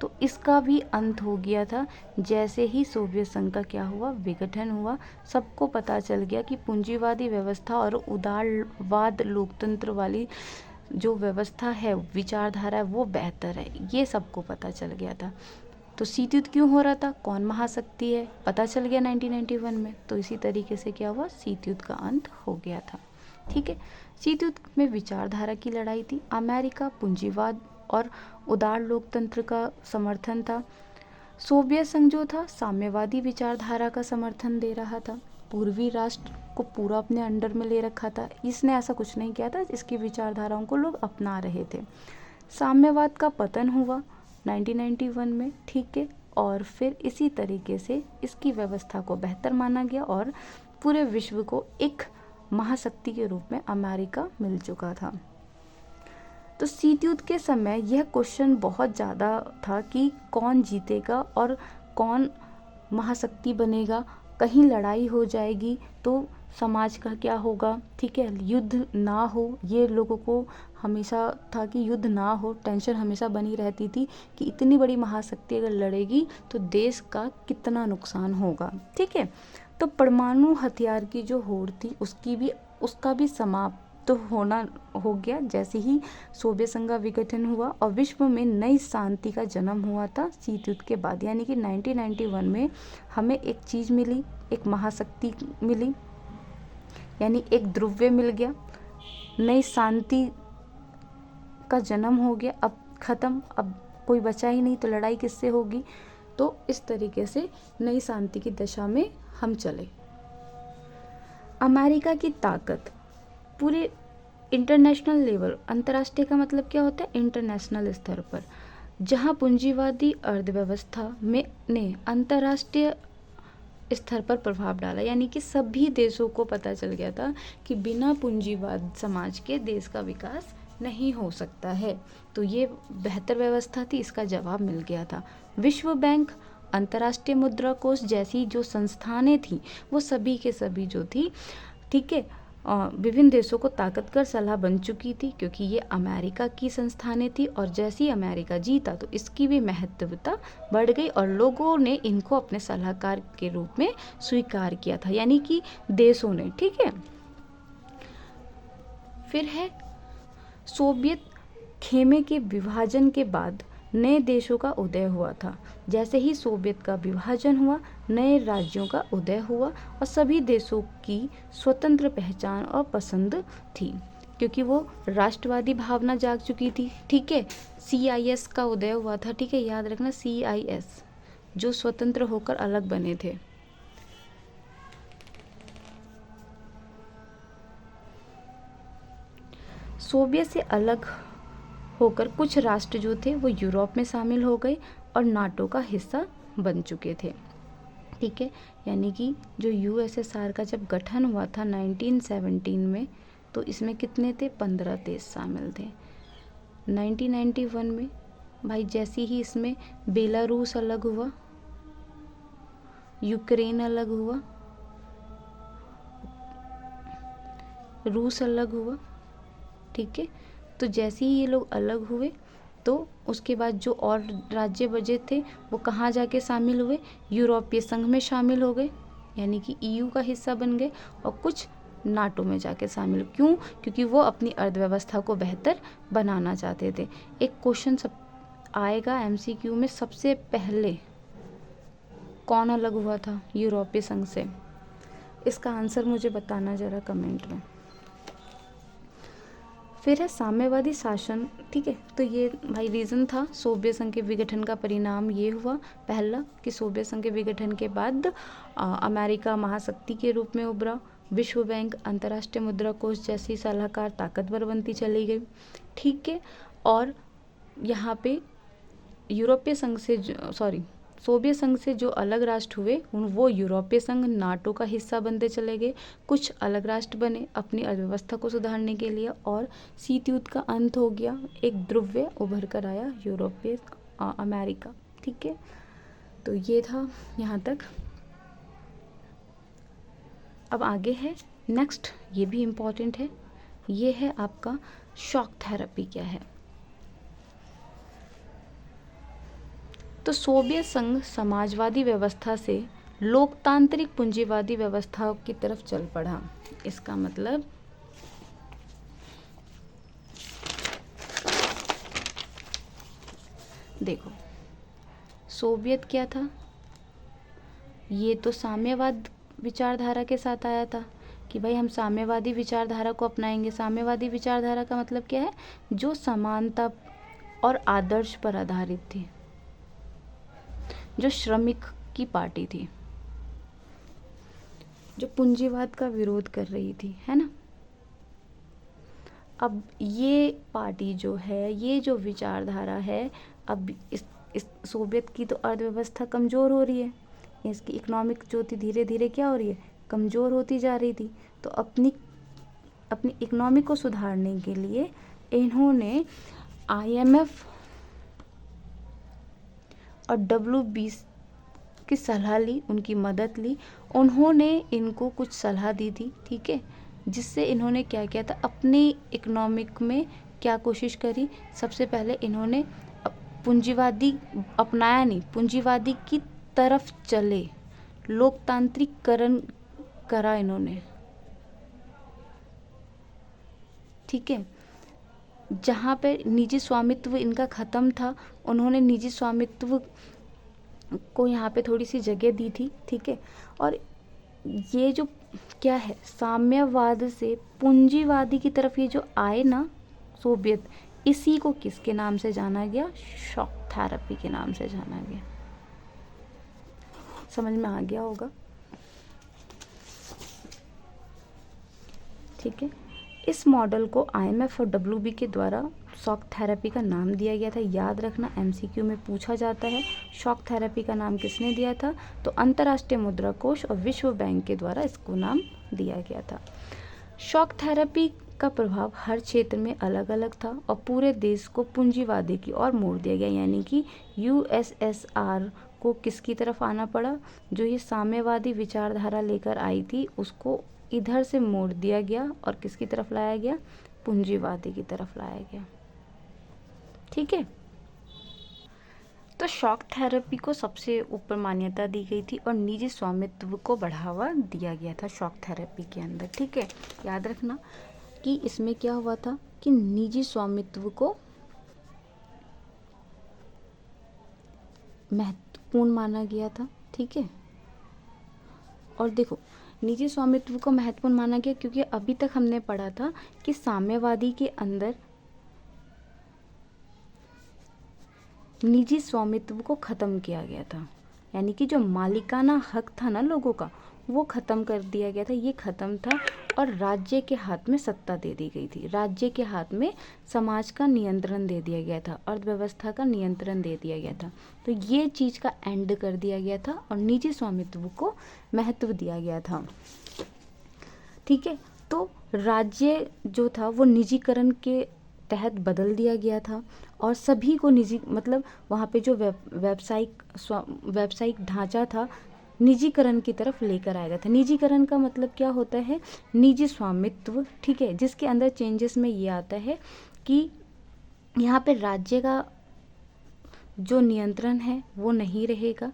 तो इसका भी अंत हो गया था जैसे ही सोवियत संघ का क्या हुआ, विघटन हुआ। सबको पता चल गया कि पूंजीवादी व्यवस्था और उदारवाद लोकतंत्र वाली जो व्यवस्था है, विचारधारा है, वो बेहतर है, ये सबको पता चल गया था। तो शीत युद्ध क्यों हो रहा था, कौन महाशक्ति है, पता चल गया 1991 में। तो इसी तरीके से क्या हुआ, शीत युद्ध का अंत हो गया था। ठीक है, शीत युद्ध में विचारधारा की लड़ाई थी। अमेरिका पूंजीवाद और उदार लोकतंत्र का समर्थन था। सोवियत संघ जो था साम्यवादी विचारधारा का समर्थन दे रहा था। पूर्वी राष्ट्र को पूरा अपने अंडर में ले रखा था। इसने ऐसा कुछ नहीं किया था, इसकी विचारधाराओं को लोग अपना रहे थे। साम्यवाद का पतन हुआ 1991 में। ठीक है, और फिर इसी तरीके से इसकी व्यवस्था को बेहतर माना गया और पूरे विश्व को एक महाशक्ति के रूप में अमेरिका मिल चुका था। तो शीत युद्ध के समय यह क्वेश्चन बहुत ज़्यादा था कि कौन जीतेगा और कौन महाशक्ति बनेगा, कहीं लड़ाई हो जाएगी तो समाज का क्या होगा, ठीक है, युद्ध ना हो, ये लोगों को हमेशा था कि युद्ध ना हो, टेंशन हमेशा बनी रहती थी कि इतनी बड़ी महाशक्ति अगर लड़ेगी तो देश का कितना नुकसान होगा, ठीक है। तो परमाणु हथियार की जो होड़ थी उसका भी समाप्त तो होना हो गया जैसे ही सोवियत संघ का विघटन हुआ और विश्व में नई शांति का जन्म हुआ था शीत युद्ध के बाद। यानी कि 1991 में हमें एक चीज़ मिली, एक महाशक्ति मिली, यानी एक द्रव्य मिल गया, नई शांति का जन्म हो गया। अब ख़त्म, अब कोई बचा ही नहीं तो लड़ाई किससे होगी। तो इस तरीके से नई शांति की दशा में हम चले। अमेरिका की ताकत पूरे इंटरनेशनल लेवल, अंतर्राष्ट्रीय का मतलब क्या होता है, इंटरनेशनल स्तर पर, जहां पूंजीवादी अर्थव्यवस्था में ने अंतर्राष्ट्रीय स्तर पर प्रभाव डाला। यानी कि सभी देशों को पता चल गया था कि बिना पूंजीवाद समाज के देश का विकास नहीं हो सकता है। तो ये बेहतर व्यवस्था थी, इसका जवाब मिल गया था। विश्व बैंक, अंतर्राष्ट्रीय मुद्रा कोष जैसी जो संस्थानें थी वो सभी के सभी जो थी, ठीक है, विभिन्न देशों को ताकतवर सलाह बन चुकी थी क्योंकि ये अमेरिका की संस्थानें थी और जैसे ही अमेरिका जीता तो इसकी भी महत्वता बढ़ गई और लोगों ने इनको अपने सलाहकार के रूप में स्वीकार किया था, यानी कि देशों ने, ठीक है। फिर है सोवियत खेमे के विभाजन के बाद नए देशों का उदय हुआ था। जैसे ही सोवियत का विभाजन हुआ नए राज्यों का उदय हुआ और सभी देशों की स्वतंत्र पहचान और पसंद थी क्योंकि वो राष्ट्रवादी भावना जाग चुकी थी, ठीक है। CIS का उदय हुआ था, ठीक है, याद रखना, CIS जो स्वतंत्र होकर अलग बने थे। सोवियत से अलग होकर कुछ राष्ट्र जो थे वो यूरोप में शामिल हो गए और नाटो का हिस्सा बन चुके थे, ठीक है। यानी कि जो USSR का जब गठन हुआ था 1917 में तो इसमें कितने थे, 15 देश शामिल थे। 1991 में भाई जैसे ही इसमें बेलारूस अलग हुआ, यूक्रेन अलग हुआ, रूस अलग हुआ, ठीक है। तो जैसे ही ये लोग अलग हुए तो उसके बाद जो और राज्य बचे थे वो कहाँ जाके शामिल हुए, यूरोपीय संघ में शामिल हो गए, यानी कि EU का हिस्सा बन गए और कुछ नाटो में जाके शामिल। क्यों? क्योंकि वो अपनी अर्थव्यवस्था को बेहतर बनाना चाहते थे। एक क्वेश्चन सब आएगा MCQ में, सबसे पहले कौन अलग हुआ था यूरोपीय संघ से? इसका आंसर मुझे बताना ज़रा कमेंट में। फिर है साम्यवादी शासन, ठीक है। तो ये भाई रीज़न था सोवियत संघ के विघटन का परिणाम ये हुआ पहला कि सोवियत संघ के विघटन के बाद अमेरिका महाशक्ति के रूप में उभरा। विश्व बैंक, अंतर्राष्ट्रीय मुद्रा कोष जैसी सलाहकार ताकतवर बनती चली गई, ठीक है। और यहाँ पे यूरोपीय संघ से सोवियत संघ से जो अलग राष्ट्र हुए वो यूरोपीय संघ, नाटो का हिस्सा बनते चले गए। कुछ अलग राष्ट्र बने अपनी अर्थव्यवस्था को सुधारने के लिए और शीत युद्ध का अंत हो गया। एक द्रव्य उभर कर आया, यूरोपीय अमेरिका, ठीक है। तो ये था यहाँ तक। अब आगे है नेक्स्ट, ये भी इम्पॉर्टेंट है, ये है आपका शॉक थेरेपी क्या है। तो सोवियत संघ समाजवादी व्यवस्था से लोकतांत्रिक पूंजीवादी व्यवस्था की तरफ चल पड़ा। इसका मतलब देखो, सोवियत क्या था, ये तो साम्यवाद विचारधारा के साथ आया था कि भाई हम साम्यवादी विचारधारा को अपनाएंगे। साम्यवादी विचारधारा का मतलब क्या है, जो समानता और आदर्श पर आधारित थी, जो श्रमिक की पार्टी थी, जो पूंजीवाद का विरोध कर रही थी, है ना। अब ये पार्टी जो है, ये जो विचारधारा है, अब इस सोवियत की तो अर्थव्यवस्था कमज़ोर हो रही है, इसकी इकोनॉमिक जो थी धीरे धीरे क्या हो रही है, कमज़ोर होती जा रही थी। तो अपनी अपनी इकोनॉमी को सुधारने के लिए इन्होंने IMF और WBC की सलाह ली, उनकी मदद ली। उन्होंने इनको कुछ सलाह दी थी, ठीक है, जिससे इन्होंने क्या किया था, अपनी इकोनॉमिक में क्या कोशिश करी। सबसे पहले इन्होंने पूंजीवादी अपनाया नहीं, पूंजीवादी की तरफ चले, लोकतांत्रिकरण करा इन्होंने, ठीक है। जहाँ पे निजी स्वामित्व इनका ख़त्म था, उन्होंने निजी स्वामित्व को यहाँ पे थोड़ी सी जगह दी थी, ठीक है। और ये जो क्या है, साम्यवाद से पूंजीवादी की तरफ ये जो आए ना सोवियत, इसी को किसके नाम से जाना गया, शॉक थेरेपी के नाम से जाना गया। समझ में आ गया होगा, ठीक है। इस मॉडल को IMF और WB के द्वारा शॉक थेरेपी का नाम दिया गया था। याद रखना, MCQ में पूछा जाता है शॉक थेरेपी का नाम किसने दिया था, तो अंतर्राष्ट्रीय मुद्रा कोष और विश्व बैंक के द्वारा इसको नाम दिया गया था। शॉक थेरेपी का प्रभाव हर क्षेत्र में अलग अलग था और पूरे देश को पूंजीवादी की ओर मोड़ दिया गया, यानी कि USSR को किसकी तरफ आना पड़ा, जो ये साम्यवादी विचारधारा लेकर आई थी उसको इधर से मोड़ दिया गया और किसकी तरफ लाया गया, पूंजीवादी की तरफ लाया गया, ठीक है। तो शॉक थेरेपी को सबसे ऊपर मान्यता दी गई थी और निजी स्वामित्व को बढ़ावा दिया गया था शॉक थेरेपी के अंदर, ठीक है। याद रखना कि इसमें क्या हुआ था कि निजी स्वामित्व को महत्वपूर्ण माना गया था, ठीक है। और देखो, निजी स्वामित्व को महत्वपूर्ण माना गया क्योंकि अभी तक हमने पढ़ा था कि साम्यवादी के अंदर निजी स्वामित्व को ख़त्म किया गया था, यानी कि जो मालिकाना हक था ना लोगों का, वो ख़त्म कर दिया गया था, ये ख़त्म था। और राज्य के हाथ में सत्ता दे दी गई थी, राज्य के हाथ में समाज का नियंत्रण दे दिया गया था, अर्थव्यवस्था का नियंत्रण दे दिया गया था। तो ये चीज़ का एंड कर दिया गया था और निजी स्वामित्व को महत्व दिया गया था, ठीक है। तो राज्य जो था वो निजीकरण के तहत बदल दिया गया था और सभी को निजी, मतलब वहाँ पे जो व्यावसायिक ढांचा था निजीकरण की तरफ लेकर आया गया था। निजीकरण का मतलब क्या होता है, निजी स्वामित्व, ठीक है, जिसके अंदर चेंजेस में ये आता है कि यहाँ पे राज्य का जो नियंत्रण है वो नहीं रहेगा।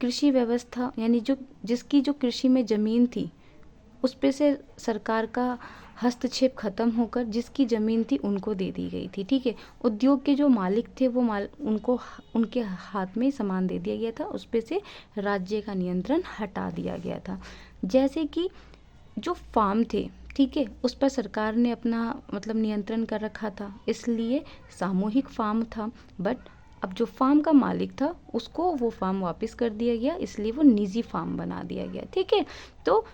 कृषि व्यवस्था, यानी जिसकी जो कृषि में ज़मीन थी उस पे से सरकार का हस्तक्षेप खत्म होकर जिसकी ज़मीन थी उनको दे दी गई थी, ठीक है। उद्योग के जो मालिक थे वो उनको उनके हाथ में सामान दे दिया गया था, उस पे से राज्य का नियंत्रण हटा दिया गया था। जैसे कि जो फार्म थे, ठीक है, उस पर सरकार ने अपना मतलब नियंत्रण कर रखा था, इसलिए सामूहिक फार्म था। बट अब जो फार्म का मालिक था उसको वो फार्म वापस कर दिया गया, इसलिए वो निजी फार्म बना दिया गया, ठीक है। तो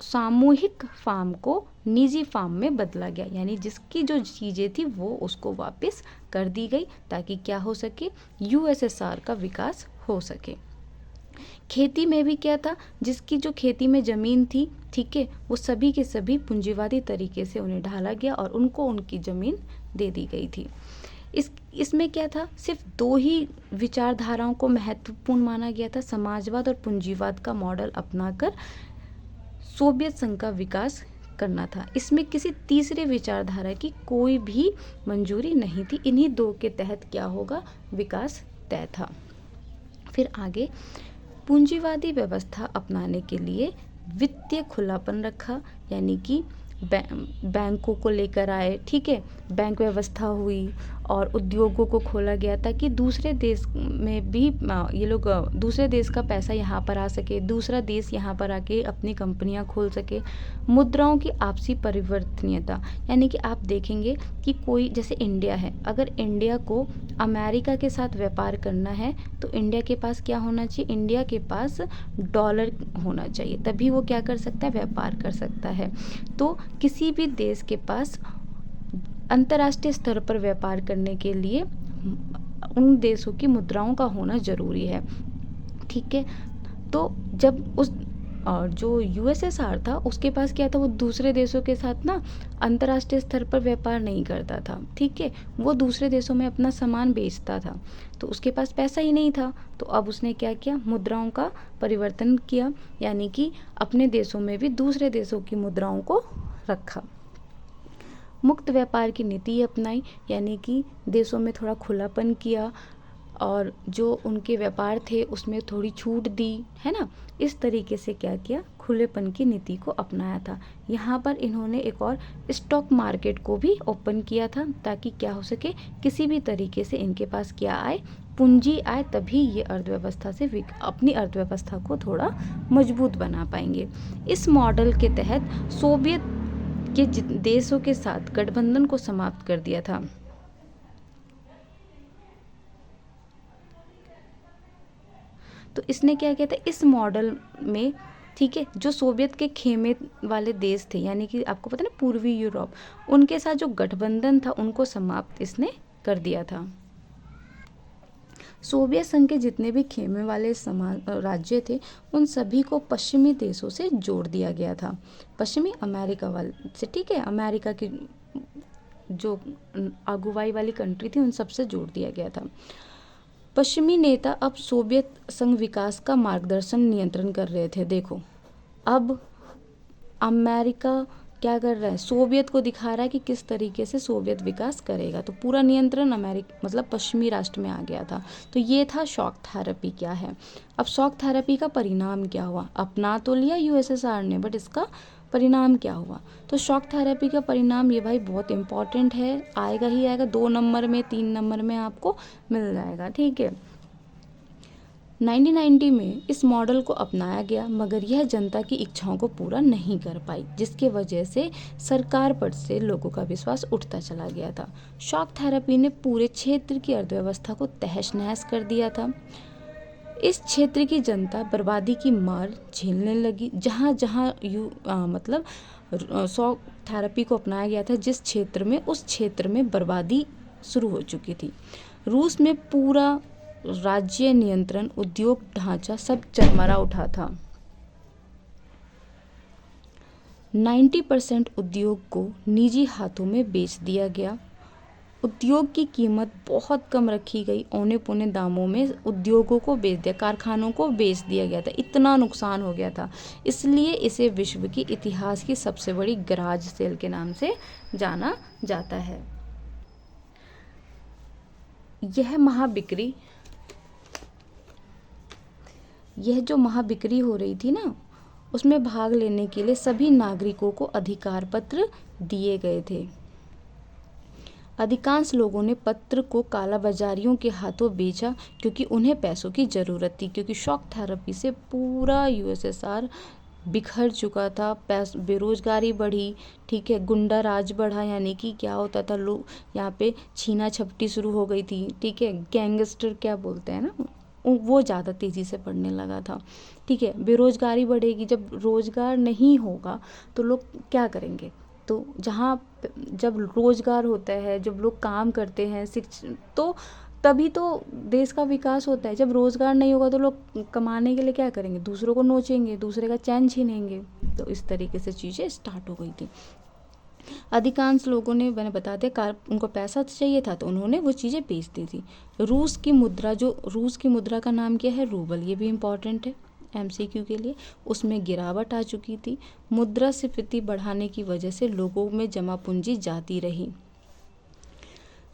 सामूहिक फार्म को निजी फार्म में बदला गया, यानी जिसकी जो चीज़ें थी वो उसको वापस कर दी गई ताकि क्या हो सके, USSR का विकास हो सके। खेती में भी क्या था, जिसकी जो खेती में ज़मीन थी, ठीक है, वो सभी के सभी पूंजीवादी तरीके से उन्हें ढाला गया और उनको उनकी ज़मीन दे दी गई थी। इसमें क्या था, सिर्फ दो ही विचारधाराओं को महत्वपूर्ण माना गया था, समाजवाद और पूंजीवाद का मॉडल अपनाकर सोवियत संघ का विकास करना था। इसमें किसी तीसरे विचारधारा की कोई भी मंजूरी नहीं थी, इन्हीं दो के तहत क्या होगा, विकास तय था। फिर आगे पूंजीवादी व्यवस्था अपनाने के लिए वित्तीय खुलापन रखा, यानी कि बैंकों को लेकर आए, ठीक है, बैंक व्यवस्था हुई और उद्योगों को खोला गया ताकि दूसरे देश में भी ये लोग दूसरे देश का पैसा यहाँ पर आ सके, दूसरा देश यहाँ पर आके अपनी कंपनियाँ खोल सके। मुद्राओं की आपसी परिवर्तनीयता, यानी कि आप देखेंगे कि कोई जैसे इंडिया है, अगर इंडिया को अमेरिका के साथ व्यापार करना है तो इंडिया के पास क्या होना चाहिए, इंडिया के पास डॉलर होना चाहिए, तभी वो क्या कर सकता है, व्यापार कर सकता है। तो किसी भी देश के पास अंतर्राष्ट्रीय स्तर पर व्यापार करने के लिए उन देशों की मुद्राओं का होना ज़रूरी है, ठीक है। तो जब उस और जो यूएसएसआर था उसके पास क्या था, वो दूसरे देशों के साथ ना अंतर्राष्ट्रीय स्तर पर व्यापार नहीं करता था, ठीक है। वो दूसरे देशों में अपना सामान बेचता था, तो उसके पास पैसा ही नहीं था। तो अब उसने क्या किया, मुद्राओं का परिवर्तन किया, यानी कि अपने देशों में भी दूसरे देशों की मुद्राओं को रखा। मुक्त व्यापार की नीति अपनाई, यानी कि देशों में थोड़ा खुलापन किया और जो उनके व्यापार थे उसमें थोड़ी छूट दी, है ना। इस तरीके से क्या किया, खुलेपन की नीति को अपनाया था। यहाँ पर इन्होंने एक और स्टॉक मार्केट को भी ओपन किया था, ताकि क्या हो सके, किसी भी तरीके से इनके पास क्या आए, पूंजी आए, तभी ये अर्थव्यवस्था से अपनी अर्थव्यवस्था को थोड़ा मजबूत बना पाएंगे। इस मॉडल के तहत सोवियत के देशों के साथ गठबंधन को समाप्त कर दिया था। तो इसने क्या किया था, इस मॉडल में, ठीक है, जो सोवियत के खेमे वाले देश थे, यानी कि आपको पता है ना पूर्वी यूरोप, उनके साथ जो गठबंधन था उनको समाप्त इसने कर दिया था। सोवियत संघ के जितने भी खेमे वाले राज्य थे उन सभी को पश्चिमी देशों से जोड़ दिया गया था, पश्चिमी अमेरिका वाले से, ठीक है। अमेरिका की जो अगुवाई वाली कंट्री थी उन सबसे जोड़ दिया गया था। पश्चिमी नेता अब सोवियत संघ विकास का मार्गदर्शन नियंत्रण कर रहे थे। देखो अब अमेरिका क्या कर रहा है, सोवियत को दिखा रहा है कि किस तरीके से सोवियत विकास करेगा, तो पूरा नियंत्रण अमेरिका मतलब पश्चिमी राष्ट्र में आ गया था। तो ये था शॉक थेरेपी क्या है। अब शॉक थेरेपी का परिणाम क्या हुआ, अपना तो लिया यूएसएसआर ने, बट इसका परिणाम क्या हुआ। तो शॉक थेरेपी का परिणाम ये भाई बहुत इंपॉर्टेंट है, आएगा ही आएगा, 2 नंबर में 3 नंबर में आपको मिल जाएगा, ठीक है। 1990 में इस मॉडल को अपनाया गया, मगर यह जनता की इच्छाओं को पूरा नहीं कर पाई, जिसके वजह से सरकार पर से लोगों का विश्वास उठता चला गया था। शॉक थेरेपी ने पूरे क्षेत्र की अर्थव्यवस्था को तहस नहस कर दिया था। इस क्षेत्र की जनता बर्बादी की मार झेलने लगी। जहाँ जहाँ मतलब शॉक थेरेपी को अपनाया गया था जिस क्षेत्र में, उस क्षेत्र में बर्बादी शुरू हो चुकी थी। रूस में पूरा राज्य नियंत्रण, उद्योग ढांचा सब चरमरा उठा था। 90% उद्योग को निजी हाथों में बेच दिया गया। उद्योग की कीमत बहुत कम रखी गई, औने पौने दामों में उद्योगों को बेच दिया, कारखानों को बेच दिया गया था। इतना नुकसान हो गया था, इसलिए इसे विश्व की इतिहास की सबसे बड़ी गराज सेल के नाम से जाना जाता है। यह जो महाबिक्री हो रही थी ना, उसमें भाग लेने के लिए सभी नागरिकों को अधिकार पत्र दिए गए थे। अधिकांश लोगों ने पत्र को कालाबाजारियों के हाथों बेचा, क्योंकि उन्हें पैसों की ज़रूरत थी, क्योंकि शॉक थेरेपी से पूरा यूएसएसआर बिखर चुका था। बेरोजगारी बढ़ी, ठीक है, गुंडा राज बढ़ा, यानी कि क्या होता था, लोग यहाँ पे छीना झपटी शुरू हो गई थी, ठीक है, गैंगस्टर क्या बोलते हैं ना, वो ज़्यादा तेज़ी से बढ़ने लगा था, ठीक है। बेरोजगारी बढ़ेगी, जब रोजगार नहीं होगा तो लोग क्या करेंगे, तो जब रोजगार होता है, जब लोग काम करते हैं, तो तभी तो देश का विकास होता है। जब रोजगार नहीं होगा तो लोग कमाने के लिए क्या करेंगे, दूसरों को नोचेंगे, दूसरे का चैन छीनेंगे। तो इस तरीके से चीज़ें स्टार्ट हो गई थी। अधिकांश लोगों ने, मैंने बता दिया, उनको पैसा चाहिए था तो उन्होंने वो चीज़ें बेच दी थी। रूस की मुद्रा का नाम क्या है, रूबल, ये भी इम्पॉर्टेंट है एमसीक्यू के लिए। उसमें गिरावट आ चुकी थी। मुद्रास्फीति बढ़ाने की वजह से लोगों में जमा पूंजी जाती रही।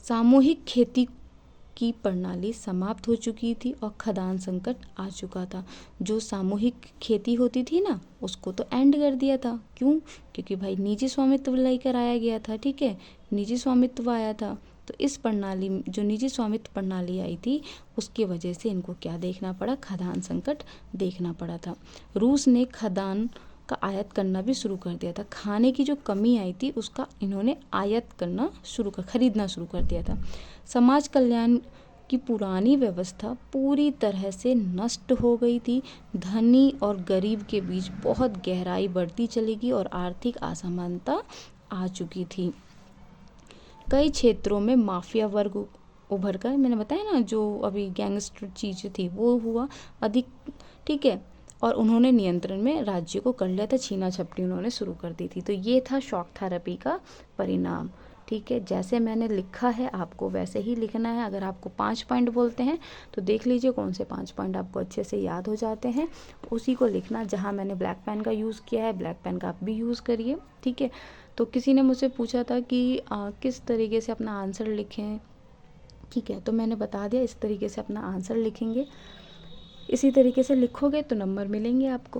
सामूहिक खेती की प्रणाली समाप्त हो चुकी थी और खाद्यान्न संकट आ चुका था। जो सामूहिक खेती होती थी ना, उसको तो एंड कर दिया था। क्यों? क्योंकि भाई निजी स्वामित्व लेकर आया गया था, ठीक है, निजी स्वामित्व आया था। तो इस प्रणाली, जो निजी स्वामित्व प्रणाली आई थी, उसकी वजह से इनको क्या देखना पड़ा, खाद्यान्न संकट देखना पड़ा था। रूस ने खाद्यान्न का आयात करना भी शुरू कर दिया था। खाने की जो कमी आई थी उसका इन्होंने खरीदना शुरू कर दिया था। समाज कल्याण कि पुरानी व्यवस्था पूरी तरह से नष्ट हो गई थी। धनी और गरीब के बीच बहुत गहराई बढ़ती चलेगी और आर्थिक असमानता आ चुकी थी। कई क्षेत्रों में माफिया वर्ग उभर कर, मैंने बताया ना जो अभी गैंगस्टर चीज़ें थी वो हुआ अधिक, ठीक है। और उन्होंने नियंत्रण में राज्य को कर लिया था, छीना झपटी उन्होंने शुरू कर दी थी। तो ये था शॉक थेरेपी का परिणाम, ठीक है। जैसे मैंने लिखा है आपको वैसे ही लिखना है। अगर आपको 5 पॉइंट बोलते हैं तो देख लीजिए कौन से 5 पॉइंट आपको अच्छे से याद हो जाते हैं, उसी को लिखना। जहाँ मैंने ब्लैक पेन का यूज़ किया है, ब्लैक पेन का आप भी यूज़ करिए, ठीक है। तो किसी ने मुझसे पूछा था कि किस तरीके से अपना आंसर लिखें, ठीक है। तो मैंने बता दिया, इस तरीके से अपना आंसर लिखेंगे, इसी तरीके से लिखोगे तो नंबर मिलेंगे आपको।